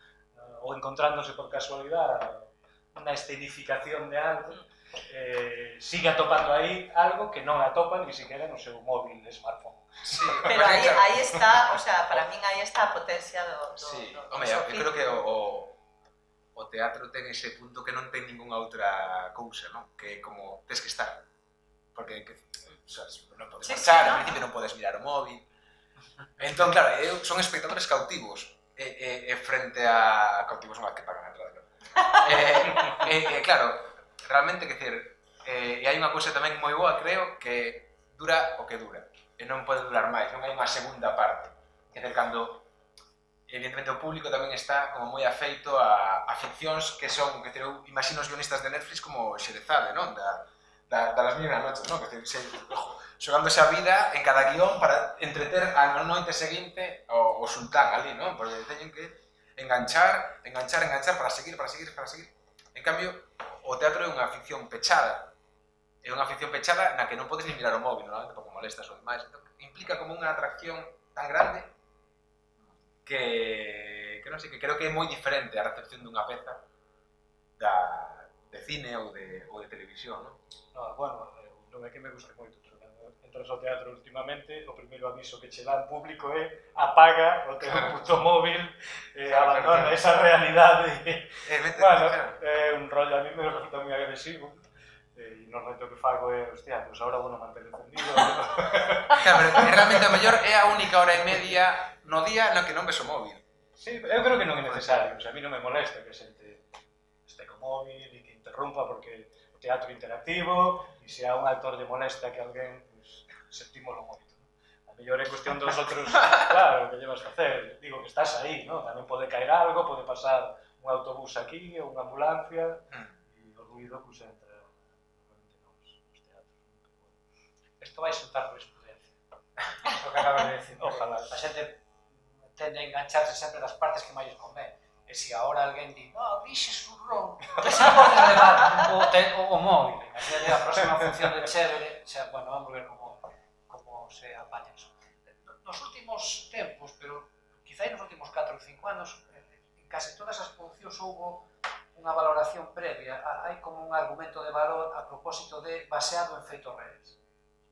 ou encontrándose por casualidade unha escenificación de algo, sigue atopando aí algo que non atopa ni siquiera no seu móvil de smartphone. Sí, pero aí está, o sea, para min aí está a potencia do home, eu creo que o teatro ten ese punto que non ten ningunha outra cousa, non? Que como tes que estar. Porque non podes marchar, ao principio non podes mirar o móvil. Entón, claro, son espectadores cautivos. E frente a cautivos non que pagan a entrada, claro, realmente, que decir, e hai unha cousa tamén moi boa, creo, que dura o que dura, e non pode durar máis, non hai unha segunda parte. Que decir, cando, evidentemente, o público tamén está como moi afeito a ficcións que son, que decir, eu imagino os guionistas de Netflix como Xerezade, non? Das 1000 e unha noches, non? Que decir, xogándose a vida en cada guión para entreter a noite seguinte o sultán ali, non? Porque teñen que enganchar para seguir. En cambio, o teatro é unha ficción pechada. É unha ficción pechada na que non podes ni mirar o móvil, normalmente, porque molestas o demais. Implica como unha atracción tan grande que non sei, que creo que é moi diferente a recepción dunha peza de cine ou de televisión, non? No, bueno, non é que me guste moito. Entras ao teatro últimamente, o primeiro aviso que che dá en público é apaga o teu puto móvil, abandona esa realidade. Bueno, é un rollo, a mí me resulta moi agresivo. E normalmente o que fago é, hostia, pues ahora vou manter encendido. Claro, pero realmente a mellor é a única hora e media no día na que non ves o móvil. Sí, eu creo que non é necesario. O sea, a mí non me molesta que a xente este co móvil e que interrumpa, porque o teatro interactivo, e se a un actor lle molesta que alguén, pues, sentímolo moito. A mellor é cuestión dos outros, claro, que llevas a facer. Digo que estás aí, ¿no? Tamén pode caer algo, pode pasar un autobús aquí ou unha ambulancia e o ruido pues entra normalmente nos teatros. Isto vai soltar jurisprudencia. Isto que acabas de decir. Ojalá. A xente tende a engancharse sempre das partes que máis convén. E se agora alguén di, no, dixes un ron, que se podes levar o móvil. A próxima función de chévere, bueno, vamos ver como se apaña eso. Nos últimos tempos, pero quizá nos últimos 4 ou 5 anos, en case todas as producións houbo unha valoración previa, hai como un argumento de valor a propósito de baseado en feitos reais,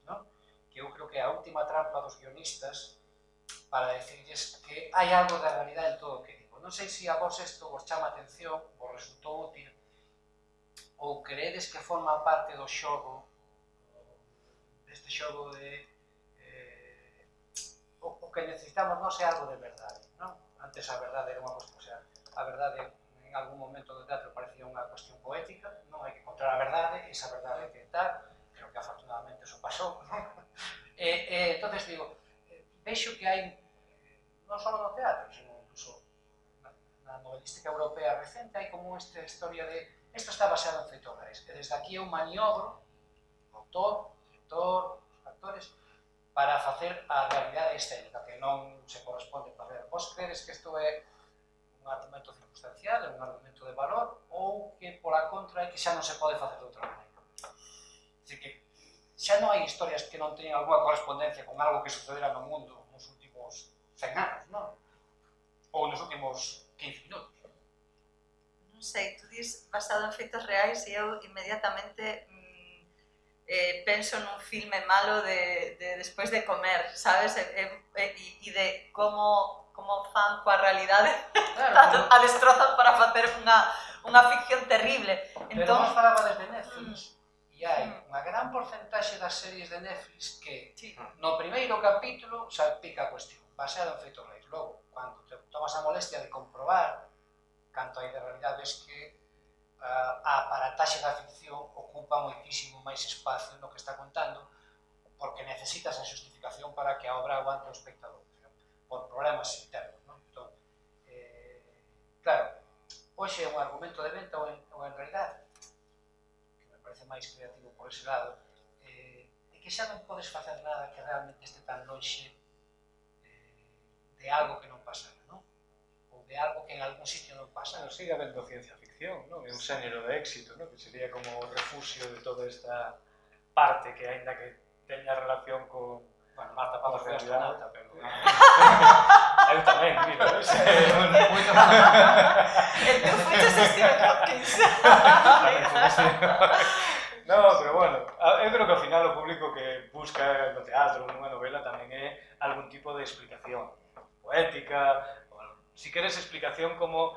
non? Que eu creo que é a última trampa dos guionistas para decirles que hai algo de realidade en todo o que digo. Non sei se a vos isto vos chama a atención, vos resultou útil, ou creedes que forma parte do xogo, deste xogo de o que necesitamos non é algo de verdade, non? Antes a verdade era unha cuestión, o sea, a verdade en algún momento do teatro parecía unha cuestión poética, non hai que encontrar a verdade, e esa verdade que tal, creo que afortunadamente eso pasou, non? Entonces digo, vexo que hai, non só no teatro, sino incluso na novelística europea recente, hai como esta historia de isto está baseado en feitos reais, e desde aquí eu maniobro o autor, o director, os actores, para facer a realidade escénica, que non se corresponde para ver. Vos credes que isto é un argumento circunstancial, é un argumento de valor, ou que, pola contra, é que xa non se pode facer de outra maneira? Así que xa non hai historias que non teñen alguna correspondencia con algo que sucedera no mundo nos últimos 100 anos, non? Ou nos últimos 15 minutos. Non sei, tú dis basado en feitos reais e eu inmediatamente penso nun filme malo de despois de comer, sabes? E de como fan coa realidade a destrozan para facer unha ficción terrible. Pero vos falabades de Netflix, e hai unha gran porcentaxe das series de Netflix que no primeiro capítulo salpica a cuestión, baseado en feitos reais. Logo, cando te tomas a molestia de comprobar canto hai de realidade, es que a aparataxe da ficción ocupa moitísimo máis espacio no que está contando, porque necesitas a xustificación para que a obra aguante o espectador, por problemas internos, non? Entón, claro, hoxe é un argumento de venta ou en realidade, que me parece máis creativo por ese lado, é que xa non podes facer nada que realmente este tan lonxe de algo que non pasara, non? Ou de algo que en algún sitio non pasa. Bueno, sigue habendo ciencia ficción, non? É un xénero de éxito, non? Que sería como o refugio de toda esta parte que, aínda que teña relación con... Bueno, Marta Paz foi astronauta, pero... Eu tamén, mira, ves? Moito máis. Eu fuches Stephen Hopkins. No, pero bueno, eu creo que ao final o público que busca no teatro ou nunha novela tamén é algún tipo de explicación poética, si queres explicación como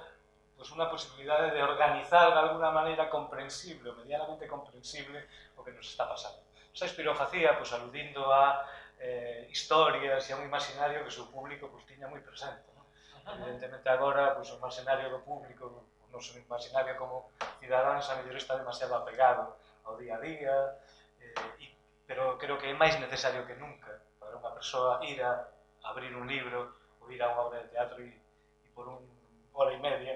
pues, unha posibilidade de organizar de alguna maneira comprensible ou medianamente comprensible o que nos está pasando. Shakespeare o facía pues, aludindo a historias e a un imaginario que o seu público pues, tiña moi presente. ¿No? Evidentemente agora pues, o imaginario do público, o noso imaginario como cidadáns a mellor está demasiado apegado ao día a día, pero creo que é máis necesario que nunca para unha persoa ir a abrir un libro ou ir a unha obra de teatro e por un hora e media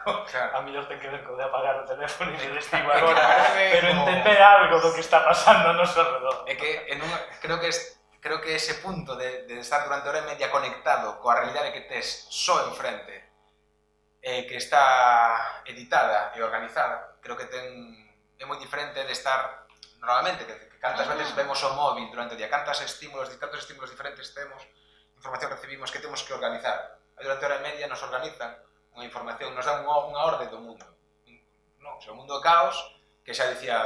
a mellor ten que ver co de apagar o teléfono e de destigo agora, pero entender algo do que está pasando a noso alrededor. É que creo que ese punto de estar durante hora e media conectado coa realidade que tes só enfrente, que está editada e organizada, creo que é moi diferente de estar normalmente, que cantas veces vemos o móvil durante o día, cantos estímulos diferentes temos, información recibimos que temos que organizar. Durante hora e media nos organizan unha información, nos dan unha orde do mundo. Non, o mundo do caos, que xa dicía,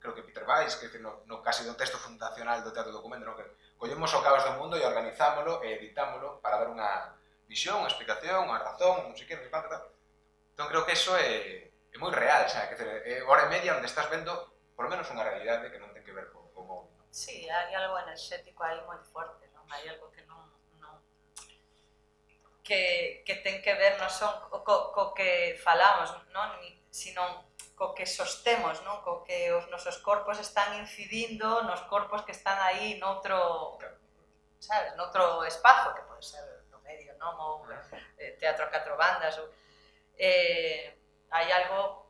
creo que Peter Weiss, que no casi do texto fundacional do teatro documento, que collemos o caos do mundo e organizámolo e editámolo para dar unha visión, unha explicación, unha razón, non sei que, non sei quanto, tal. Entón creo que eso é moi real, xa, que é hora e media onde estás vendo, por lo menos, unha realidade que non ten que ver co móvil. Sí, hai algo enerxético aí moi forte, non? Hai algo que non que ten que ver non son co que falamos, non? Sino co que sostemos, non? Co que os nosos corpos están incidindo nos corpos que están aí noutro, sabes, noutro espazo, que pode ser no medio, non? Ou teatro a 4 bandas, ou... hai algo,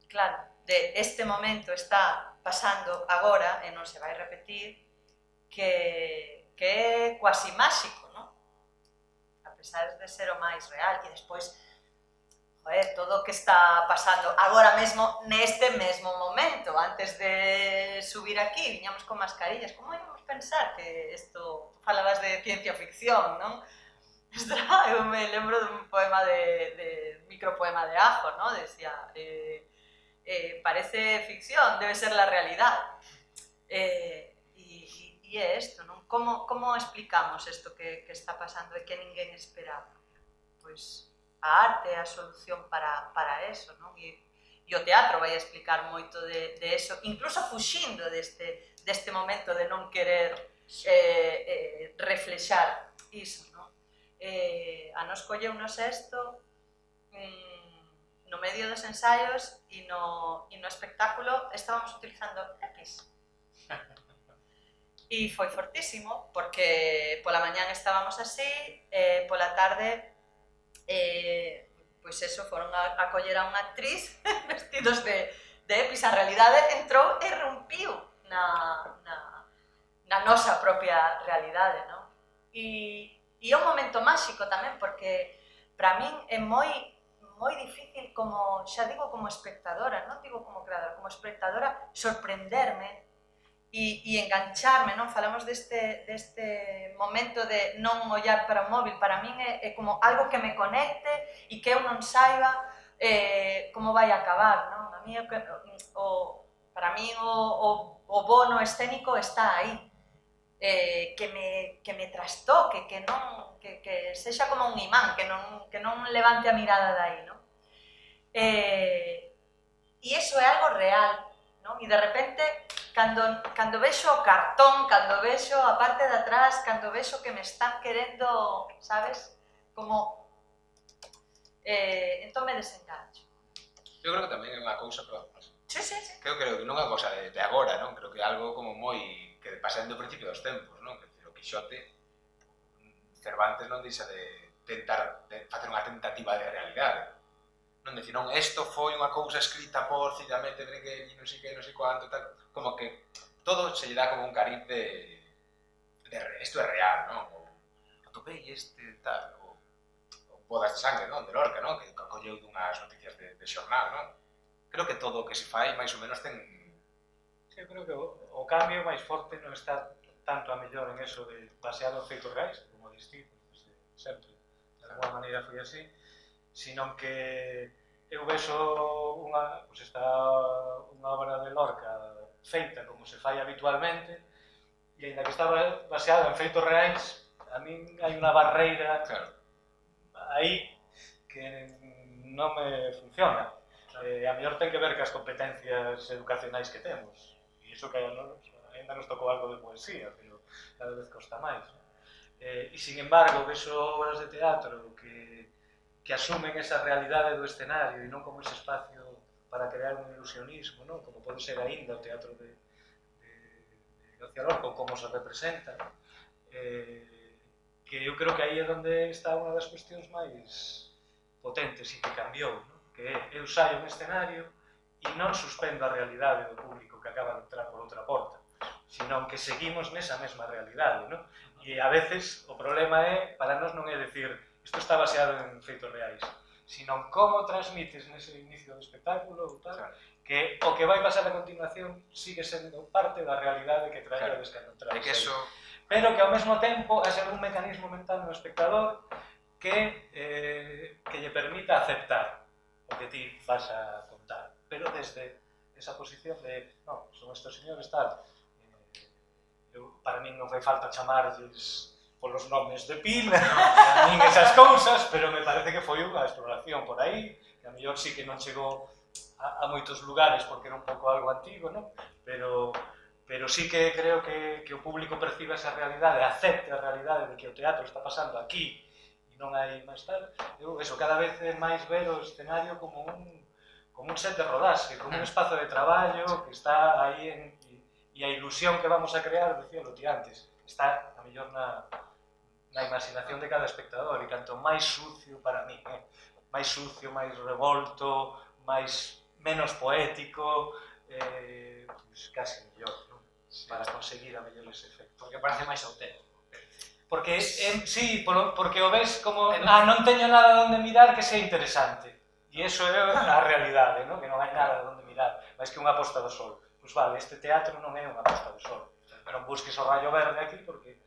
claro, de este momento está pasando agora e non se vai repetir, que é cuasi máxico, non? A pesar de ser o máis real. E despois, joder, todo o que está pasando agora mesmo, neste mesmo momento, antes de subir aquí, viñamos con mascarillas. Como íbamos pensar que isto, falabas de ciencia ficción, non? Eu me lembro dun poema de micropoema de Ajo, non? Decía, parece ficción, debe ser la realidad. E é isto, non? Como explicamos isto que está pasando e que ninguén esperaba? Pois a arte é a solución para eso, non? E o teatro vai explicar moito de eso, incluso fuxindo deste momento de non querer reflexar iso, non? A nos colleunos isto no medio dos ensaios e no espectáculo estábamos utilizando EPIs. E foi fortísimo, porque pola mañán estábamos así, pola tarde, pois eso, foron a coller a unha actriz vestidos de EPIs. A realidade entrou e rompiu na nosa propia realidade, non? E é un momento máxico tamén, porque para min é moi difícil, como xa digo, como espectadora, non digo como creadora, como espectadora, sorprenderme e engancharme, non? Falamos deste momento de non ollar para o móvil. Para min é como algo que me conecte e que eu non saiba como vai acabar, non? A mí, para min o bono escénico está aí, que me trastoque, que sexa como un imán, que non levante a mirada de aí, non? E iso é algo real, non? E de repente, cando vexo o cartón, cando vexo a parte de atrás, cando vexo que me están querendo, sabes? Como... entón me desengancho. Eu creo que tamén é unha cousa, pero... Sí. Creo que non é unha cousa de agora, non? Creo que é algo como moi... que pasa desde o principio dos tempos, non? Que o Quixote, Cervantes non deixa de tentar de facer unha tentativa de realidade. Non dicir, non, isto foi unha cousa escrita por Cidamete Breguet e non sei que, non sei cuánto, tal... Como que todo se lle dá como un cariz de isto é real, non? Ou atopei este tal, ou Bodas de Sangre, non? De Lorca, non? Que colleu dunhas noticias de xornal, non? Creo que todo o que se fai, máis ou menos, ten... Eu creo que o cambio máis forte non está tanto a mellor en eso de baseado en feitos reais, como distinto, sempre, de alguma maneira foi así, sino que eu vexo unha obra de Lorca feita como se fai habitualmente, e ainda que estaba baseado en feitos reais, a min hai unha barreira aí que non me funciona. A mellor ten que ver cas competencias educacionais que temos, e iso que ainda nos tocou algo de poesía, pero cada vez costa máis. E, sin embargo, vexo obras de teatro que asumen esa realidade do escenario e non como ese espacio para crear un ilusionismo, non? Como pode ser aínda o teatro de García Lorca, ou como se representa, que eu creo que aí é onde está unha das cuestións máis potentes e que cambiou, non? Que eu saio no escenario e non suspendo a realidade do público que acaba de entrar por outra porta, sino que seguimos nesa mesma realidade, non? E a veces o problema é, para nós non é dicir isto está baseado en feitos reais, sino como transmites nese inicio do espectáculo ou tal, que o que vai pasar a continuación sigue sendo parte da realidade que traíades cando entras. Pero que ao mesmo tempo é un mecanismo mental no espectador que lle permita aceptar o que ti vas a contar, pero desde esa posición de non, son estes señores tal, para min non fai falta chamarlles polos nomes de pila, nin esas cousas, pero me parece que foi unha exploración por aí, que a mellor sí que non chegou a moitos lugares porque era un pouco algo antigo, non? Pero sí que creo que o público percibe esa realidade, acepte a realidade de que o teatro está pasando aquí e non hai máis tal. Eu, eso, cada vez é máis ver o escenario como un set de rodaxe, como un espazo de traballo que está aí e a ilusión que vamos a crear, decíalo ti antes, está a mellor na imaginación de cada espectador, e canto máis sucio para mí, máis sucio, máis revolto, menos poético, pues casi mellor, non? Para conseguir a mellores efectos. Porque parece máis auténtico. Porque, sí, porque o ves como, non teño nada onde mirar que sea interesante. E iso é a realidade, non? Que non hai nada onde mirar, máis que unha posta do sol. Pois vale, este teatro non é unha posta do sol. Non busques o rayo verde aquí porque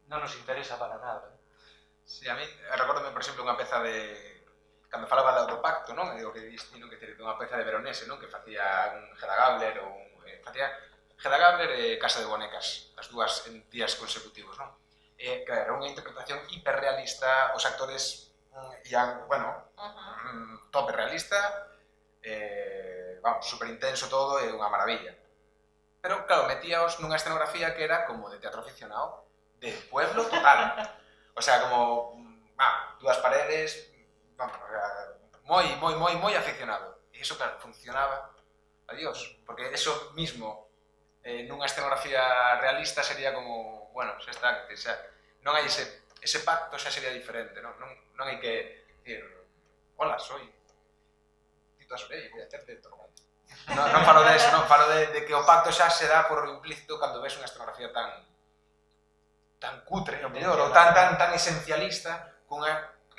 non nos interesa para nada. Sí, a mí, recordome, por exemplo, unha peza de... Cando falaba do pacto, non? E o que diste, non? Que ter unha peza de Veronese, non? Que facía un Hedda Gabler ou facía Hedda Gabler e Casa de Bonecas, as dúas en días consecutivos, non? Que era unha interpretación hiperrealista, os actores ian, bueno, tope realista, vamos, super intenso todo e unha maravilla. Pero, claro, metíaos nunha escenografía que era como de teatro aficionado, de pueblo total. O sea, como, dúas paredes, vamos, moi aficionado. E iso, claro, funcionaba. Adiós. Porque eso mismo, nunha escenografía realista, sería como, bueno, xa está, xa, non hai ese pacto, xa sería diferente, non hai que decir, hola, soy Tito Asprey, voy a hacerte todo. Non falo de eso, non falo de que o pacto xa se dá por implícito cando ves unha escenografía tan cutre, o mellor, ou tan esencialista,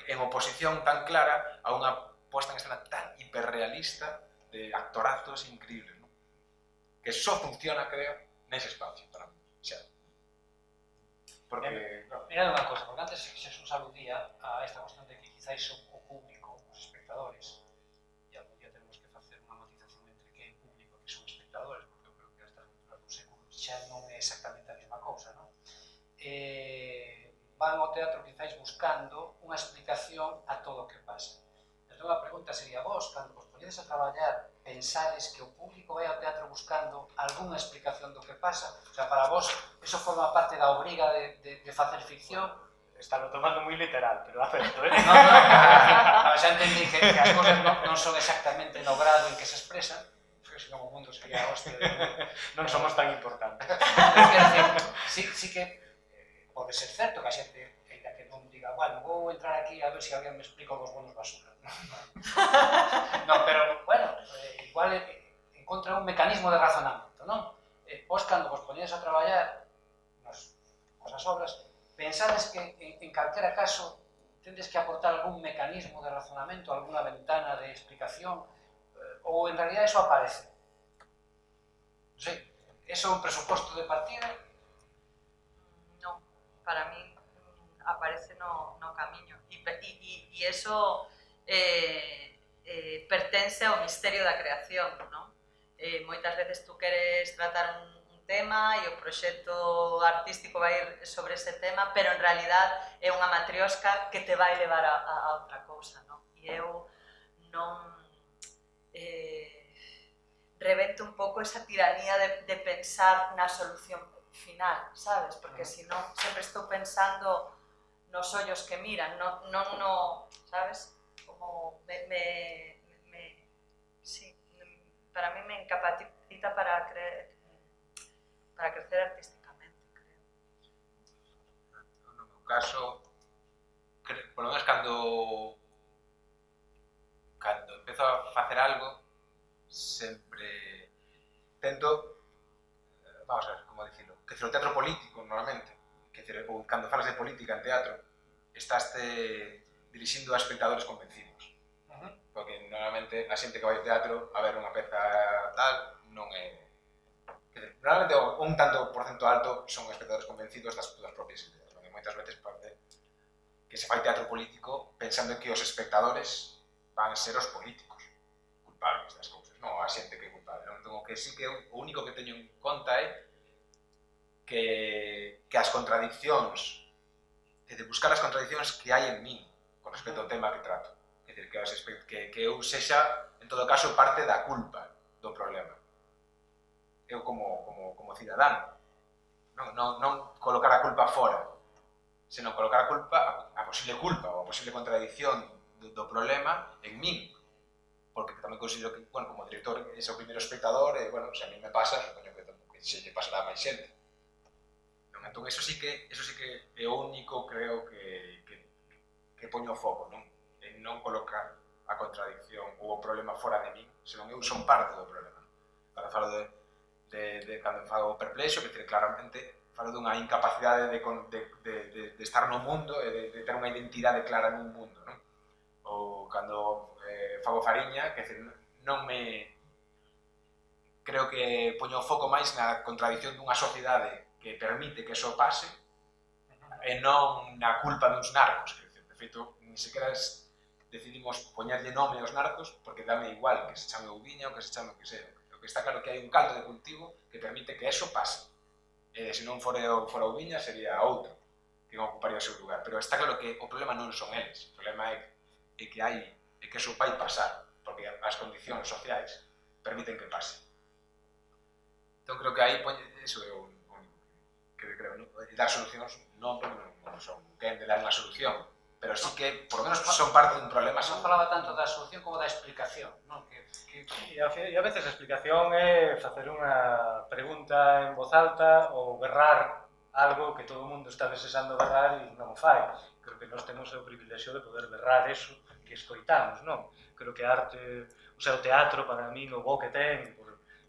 en oposición tan clara a unha posta en escena tan hiperrealista de actorazos increíbles, non? Que só funciona, creo, nese espacio, para mí, xa. Porque... Mirad unha cosa, porque antes Xesús aludía a esta cuestión de que quizáis o público, os espectadores, e algún día tenemos que facer unha matización entre que é público e que son espectadores, porque eu creo que a estas alturas do século xa non é exactamente a mesma cousa, non? Van ao teatro quizáis buscando unha explicación a todo o que pasa. Entón a pregunta sería, vos, cando vos poñedes a traballar, pensades que o público vai ao teatro buscando algunha explicación do que pasa? O sea, para vos, eso forma parte da obriga de facer ficción? Estalo tomando moi literal, pero acepto, No, xa entendí que as cosas non son exactamente no grado en que se expresan, porque senón o mundo sería a hostia. Non somos tan importantes. Quer dizer, sí que pode ser certo que a xente, que non diga, bueno, vou entrar aquí a ver se alguén me explica os bonos basura. Non, pero, bueno, igual encontra un mecanismo de razonamento, non? Vos, cando vos poñedes a traballar nas vosas obras, pensades que, en calquera caso, tendes que aportar algún mecanismo de razonamento, alguna ventana de explicación, ou en realidad eso aparece? Non sei, eso é un presuposto de partida? Non, para min aparece no camiño. E eso pertence ao misterio da creación, non? Moitas veces tú queres tratar un tema e o proxecto artístico vai ir sobre ese tema, pero en realidad é unha matriosca que te vai levar a outra cousa, non? E eu non rebento un pouco esa tiranía de pensar na solución final, sabes? Porque senón sempre estou pensando nos ollos que miran, non no, sabes? Como sí, para mí me incapacita para crecer artísticamente, creo. No meu caso, por lo menos cando empezo a facer algo, sempre tento, vamos a ver, como dicilo, que o teatro político, normalmente, ou cando falas de política en teatro, estás dirixindo a espectadores convencidos. Porque normalmente a xente que vai ao teatro a ver unha peza tal, non é... Normalmente un tanto por cento alto son espectadores convencidos das propias ideas. Porque moitas veces parece que se fai teatro político pensando que os espectadores van ser os políticos culpables das cousas, non a xente que é culpable. Entón, o que sí que o único que teño en conta é que as contradiccións, de buscar as contradiccións que hai en min con respecto ao tema que trato. É dicir, que eu sexa, en todo caso, parte da culpa do problema. Eu como cidadán. Non colocar a culpa fora, senón colocar a culpa, a posible culpa ou a posible contradicción do problema en min. Porque tamén considero que, bueno, como director, ese é o primeiro espectador, e, bueno, se a mí me pasa, supoño que se lle pasará a máis xente. Entón, eso sí que é o único, creo, que poño o foco, non? En non colocar a contradicción ou o problema fora de min, senón eu son parte do problema. Cando falo cando falo perplexo, que claramente falo dunha incapacidade de estar no mundo e de ter unha identidade clara nun mundo, non? Ou cando fago fariña, que non me... Creo que poño o foco máis na contradicción dunha sociedade que permite que eso pase e non na culpa dos narcos. De feito, ni sequera decidimos poñerlle nome aos narcos porque dame igual que se chame Ouviña ou que se chame o que sea. O que está claro que hai un caldo de cultivo que permite que eso pase. Se non fora Ouviña sería outro que ocuparía o seu lugar. Pero está claro que o problema non son eles. O problema é que eso vai pasar porque as condicións sociais permiten que pase. Entón creo que aí eso é o único que creo, non? Dar solucións non son quen de dar unha solución, pero sí que, por lo menos, son parte dun problema. Non falaba tanto da solución como da explicación, non? E a veces a explicación é facer unha pregunta en voz alta ou berrar algo que todo o mundo está desexando berrar e non o fai. Creo que nós temos o privilexio de poder berrar eso que escoitamos, non? Creo que a arte, o sea, o teatro, para mí, o bo que ten,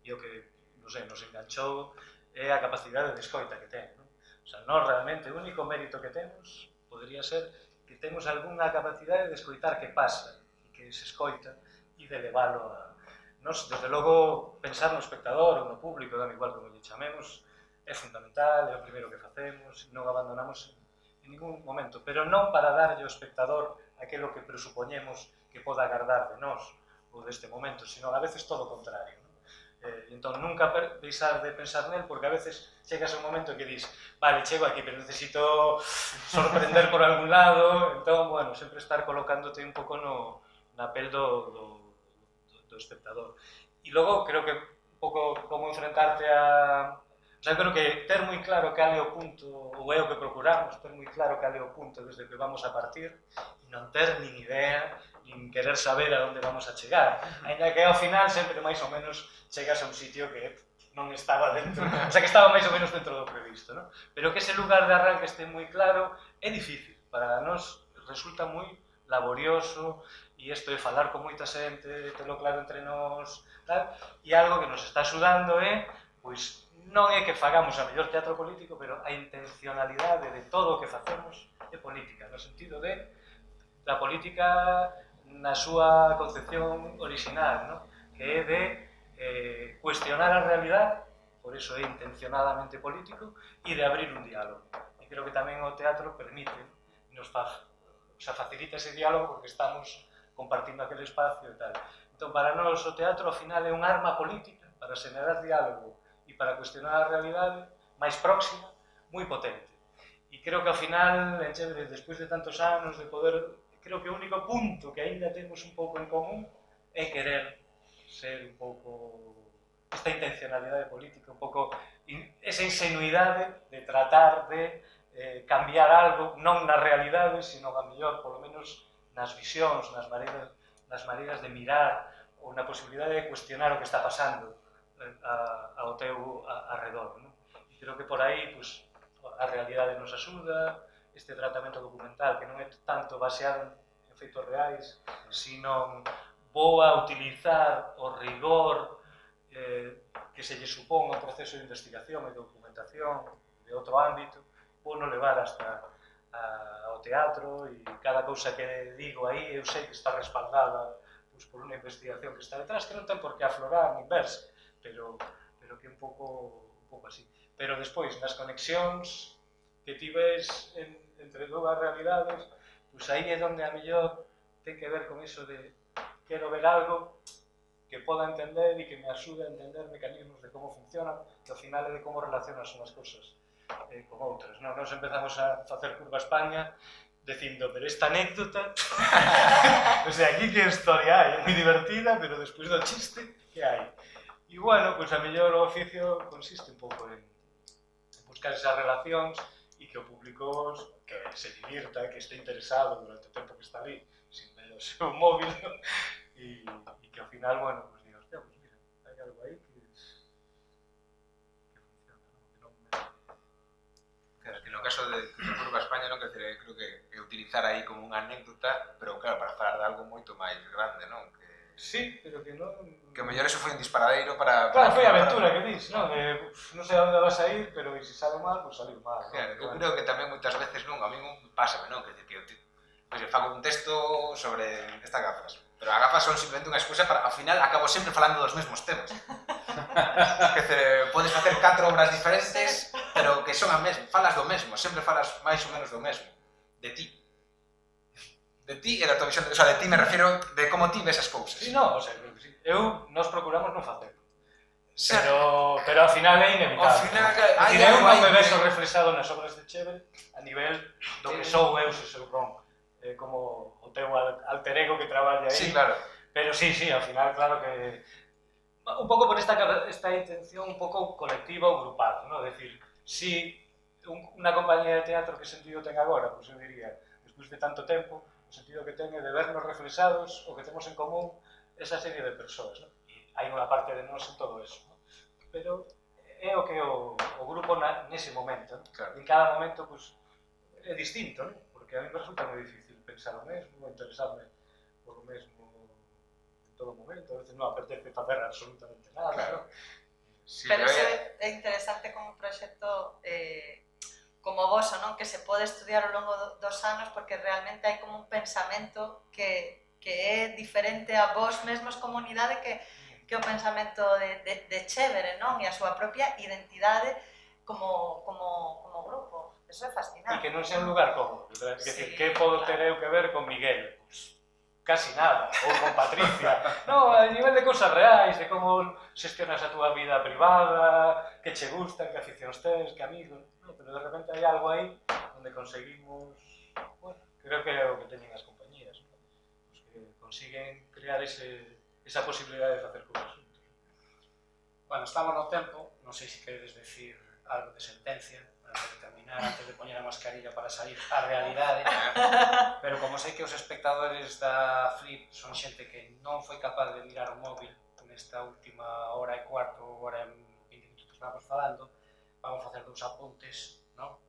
e o que, non sei, nos enganchou, é a capacidade de escoita que ten, non? O sea, nós realmente, o único mérito que temos podría ser que temos algunha capacidade de escoitar que pasa e que se escoita e de leválo a... Nos, desde logo, pensar no espectador ou no público, dame igual como lle chamemos, é fundamental, é o primeiro que facemos, non abandonamos en ningún momento, pero non para darlle ao espectador aquilo que presupoñemos que poda agardar de nós ou deste momento, sino a veces todo o contrario, non? Entón, nunca deixar de pensar nel, porque a veces chegas a un momento que dis, vale, chego aquí, pero necesito sorprender por algún lado, entón, bueno, sempre estar colocándote un pouco na pel do espectador. E logo, creo que un pouco como enfrentarte a... O sea, creo que ter moi claro cal é o punto, ou é o que procuramos, ter moi claro cal é o punto desde que vamos a partir, e non ter nin idea, nin querer saber a onde vamos a chegar. Ainda que ao final sempre máis ou menos chegas a un sitio que non estaba dentro, o sea, que estaba máis ou menos dentro do previsto, non? Pero que ese lugar de arranque este moi claro é difícil. Para nós resulta moi laborioso, e isto de falar con moita xente, telo claro entre nós, tal, e algo que nos está axudando é, pois, non é que fagamos a mellor teatro político, pero a intencionalidade de todo o que facemos é política, no sentido de da política na súa concepción original, non? Que é de cuestionar a realidade, por iso é intencionadamente político, e de abrir un diálogo. E creo que tamén o teatro permite, nos facilita ese diálogo porque estamos compartindo aquele espacio e tal. Entón, para nós o teatro, ao final, é un arma política para xenerar diálogo e para cuestionar a realidade máis próxima, moi potente. E creo que ao final, despois de tantos anos de poder, creo que o único punto que aínda temos un pouco en común é querer ser un pouco esta intencionalidade política, un pouco esa ingenuidade de tratar de cambiar algo, non na realidade, sino a mellor, polo menos, nas visións, nas maneiras de mirar ou na posibilidade de cuestionar o que está pasando ao teu arredor, non? E creo que por aí, pues, a realidade nos axuda, este tratamento documental que non é tanto baseado en feitos reais, sino vou a utilizar o rigor que se lle supón ao proceso de investigación e documentación de outro ámbito, vou non levar hasta ao teatro, e cada cousa que digo aí eu sei que está respaldada por unha investigación que está detrás, que non ten por que aflorar nin verse, pero que un pouco así. Pero despois, nas conexións que ti ves entre dúas realidades, pois aí é onde a mellor ten que ver con iso de quero ver algo que poda entender e que me axude a entender mecanismos de como funcionan, que ao final é de como relacionas unhas cousas con outras. Nos empezamos a facer Curva España dicindo, pero esta anécdota, o sea, aquí que historia hai, é moi divertida, pero despois do chiste, que hai? E, bueno, pois a mellor o oficio consiste un pouco en buscar esas relacións e que o público que se divirta, que este interesado durante o tempo que está ali, sin ver o seu móvil, e que ao final, bueno, pues diga, hostia, pues mira, hai algo aí que funciona, ¿no? Que no no caso de Curva para España, non? Quer dizer, creo que utilizar aí como unha anécdota, pero claro, para falar de algo moito máis grande, non? Sí, pero que non... Que o mellor eso foi un disparadeiro para... Claro, foi a aventura que dis, non? Non sei a onde vas a ir, pero se sale mal, pois salir mal. Claro, eu creo que tamén moitas veces non, a mí non pásame, non? Quer dizer, que eu fago un texto sobre estas gafas, pero as gafas son simplemente unha excusa para, ao final, acabo sempre falando dos mesmos temas. Quer dizer, podes facer 4 obras diferentes, pero que son a mesma, falas do mesmo, sempre falas máis ou menos do mesmo, de ti. De ti e da tua visión, o sea, de ti me refiero de como ti ves as cousas. Sí, non, o sea, creo que sí. Nos procuramos non facer. Pero ao final é inevitable. Ao final, eu non me vexo reflexado nas obras de Chévere a nivel do que sou eu, se sou Ron, como o teu alter ego que traballa aí. Sí, claro. Pero sí, ao final, claro que... Un pouco por esta intención un pouco colectiva ou grupal, non? É dicir, si unha compañía de teatro que sentido ten agora, pois eu diría, despois de tanto tempo, o sentido que ten é de vernos reflexados o que temos en común esa serie de persoas, non? E hai unha parte de nós en todo eso, non? Pero é o que o grupo nese momento, non? Claro. En cada momento, pues, é distinto, non? Porque a mí me resulta moi difícil pensar o mesmo, interesarme por o mesmo en todo momento, a veces non apetece facer absolutamente nada, Claro. ¿no? Sí, Pero é interesante como un proxecto como o voso, non? Que se pode estudiar ao longo dos anos porque realmente hai como un pensamento que é diferente a vos mesmos comunidade que o pensamento de Chévere, non? E a súa propia identidade como grupo. Eso é fascinante. E que non sea un lugar cómodo. É dicir, que podo ter eu que ver con Miguel? Pues, casi nada. Ou con Patricia. No, a nivel de cosas reais, de como xestionas a túa vida privada, que che gustan, que aficións tes, que amigos. No, pero de repente hai algo aí onde conseguimos... Bueno, creo que é o que teñen as compañías, ¿no? Pues que consiguen crear esa posibilidade de facer cousas juntos. Bueno, estamos no tempo, non sei se queredes decir algo de sentencia para terminar antes de poñer a mascarilla para salir á realidade, pero como sei que os espectadores da Flip son xente que non foi capaz de mirar o móvil nesta última hora e cuarto, hora e 20 minutos que estamos falando, vamos facer dous apuntes, non?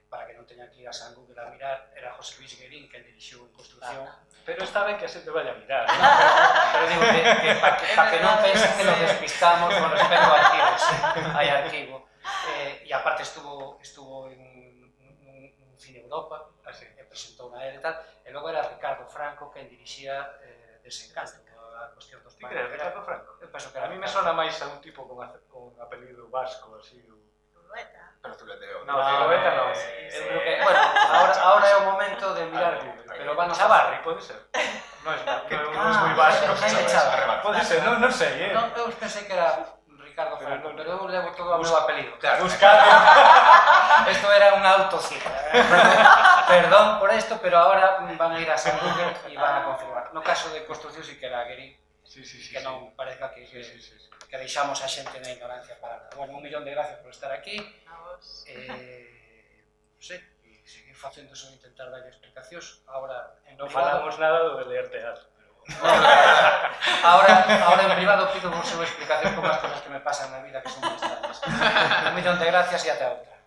Para que non teñan que ir a San Google a mirar, era José Luis Guerín quen dirixiu En Construcción. Pero está ben que a xente vaya a mirar, ¿no? Pero digo que para que non pensen que nos despistamos con respecto a arquivos, hai arquivo. E aparte estuvo en Cine Europa, e presentou unha e tal, e logo era Ricardo Franco quen dirixía Desencanto, a cuestión dos Ti crees, Ricardo Franco? Eu penso que A era mí me sona máis a un tipo con apelido vasco, así. Zulueta. Pero zuleteo. No, Zulueta non. Eu creo que, bueno, ahora é o momento de mirar Google, pero van a Chavarri, pode ser. Non é moi vasco. Jaime Chavarri. Pode ser, non sei, Non, eu pensei que era Ricardo Franco, pero eu levo todo o meu apelido. Claro. Esto era unha autocita. Perdón por esto, pero ahora van a ir a San Google e van a confirmar. No caso de Construcción sí que era Guerín, que non parezca que deixamos a xente na ignorancia para nada. Bueno, 1.000.000 de gracias por estar aquí. A vos. Non sei, e seguir facendo eso, intentar darlle explicacións. Ahora, en Non privado, falamos nada do de ler teatro. ahora en privado pido vos unha explicación por as cosas que me pasan na vida que son moi extrañas. 1.000.000 de gracias e ata outra.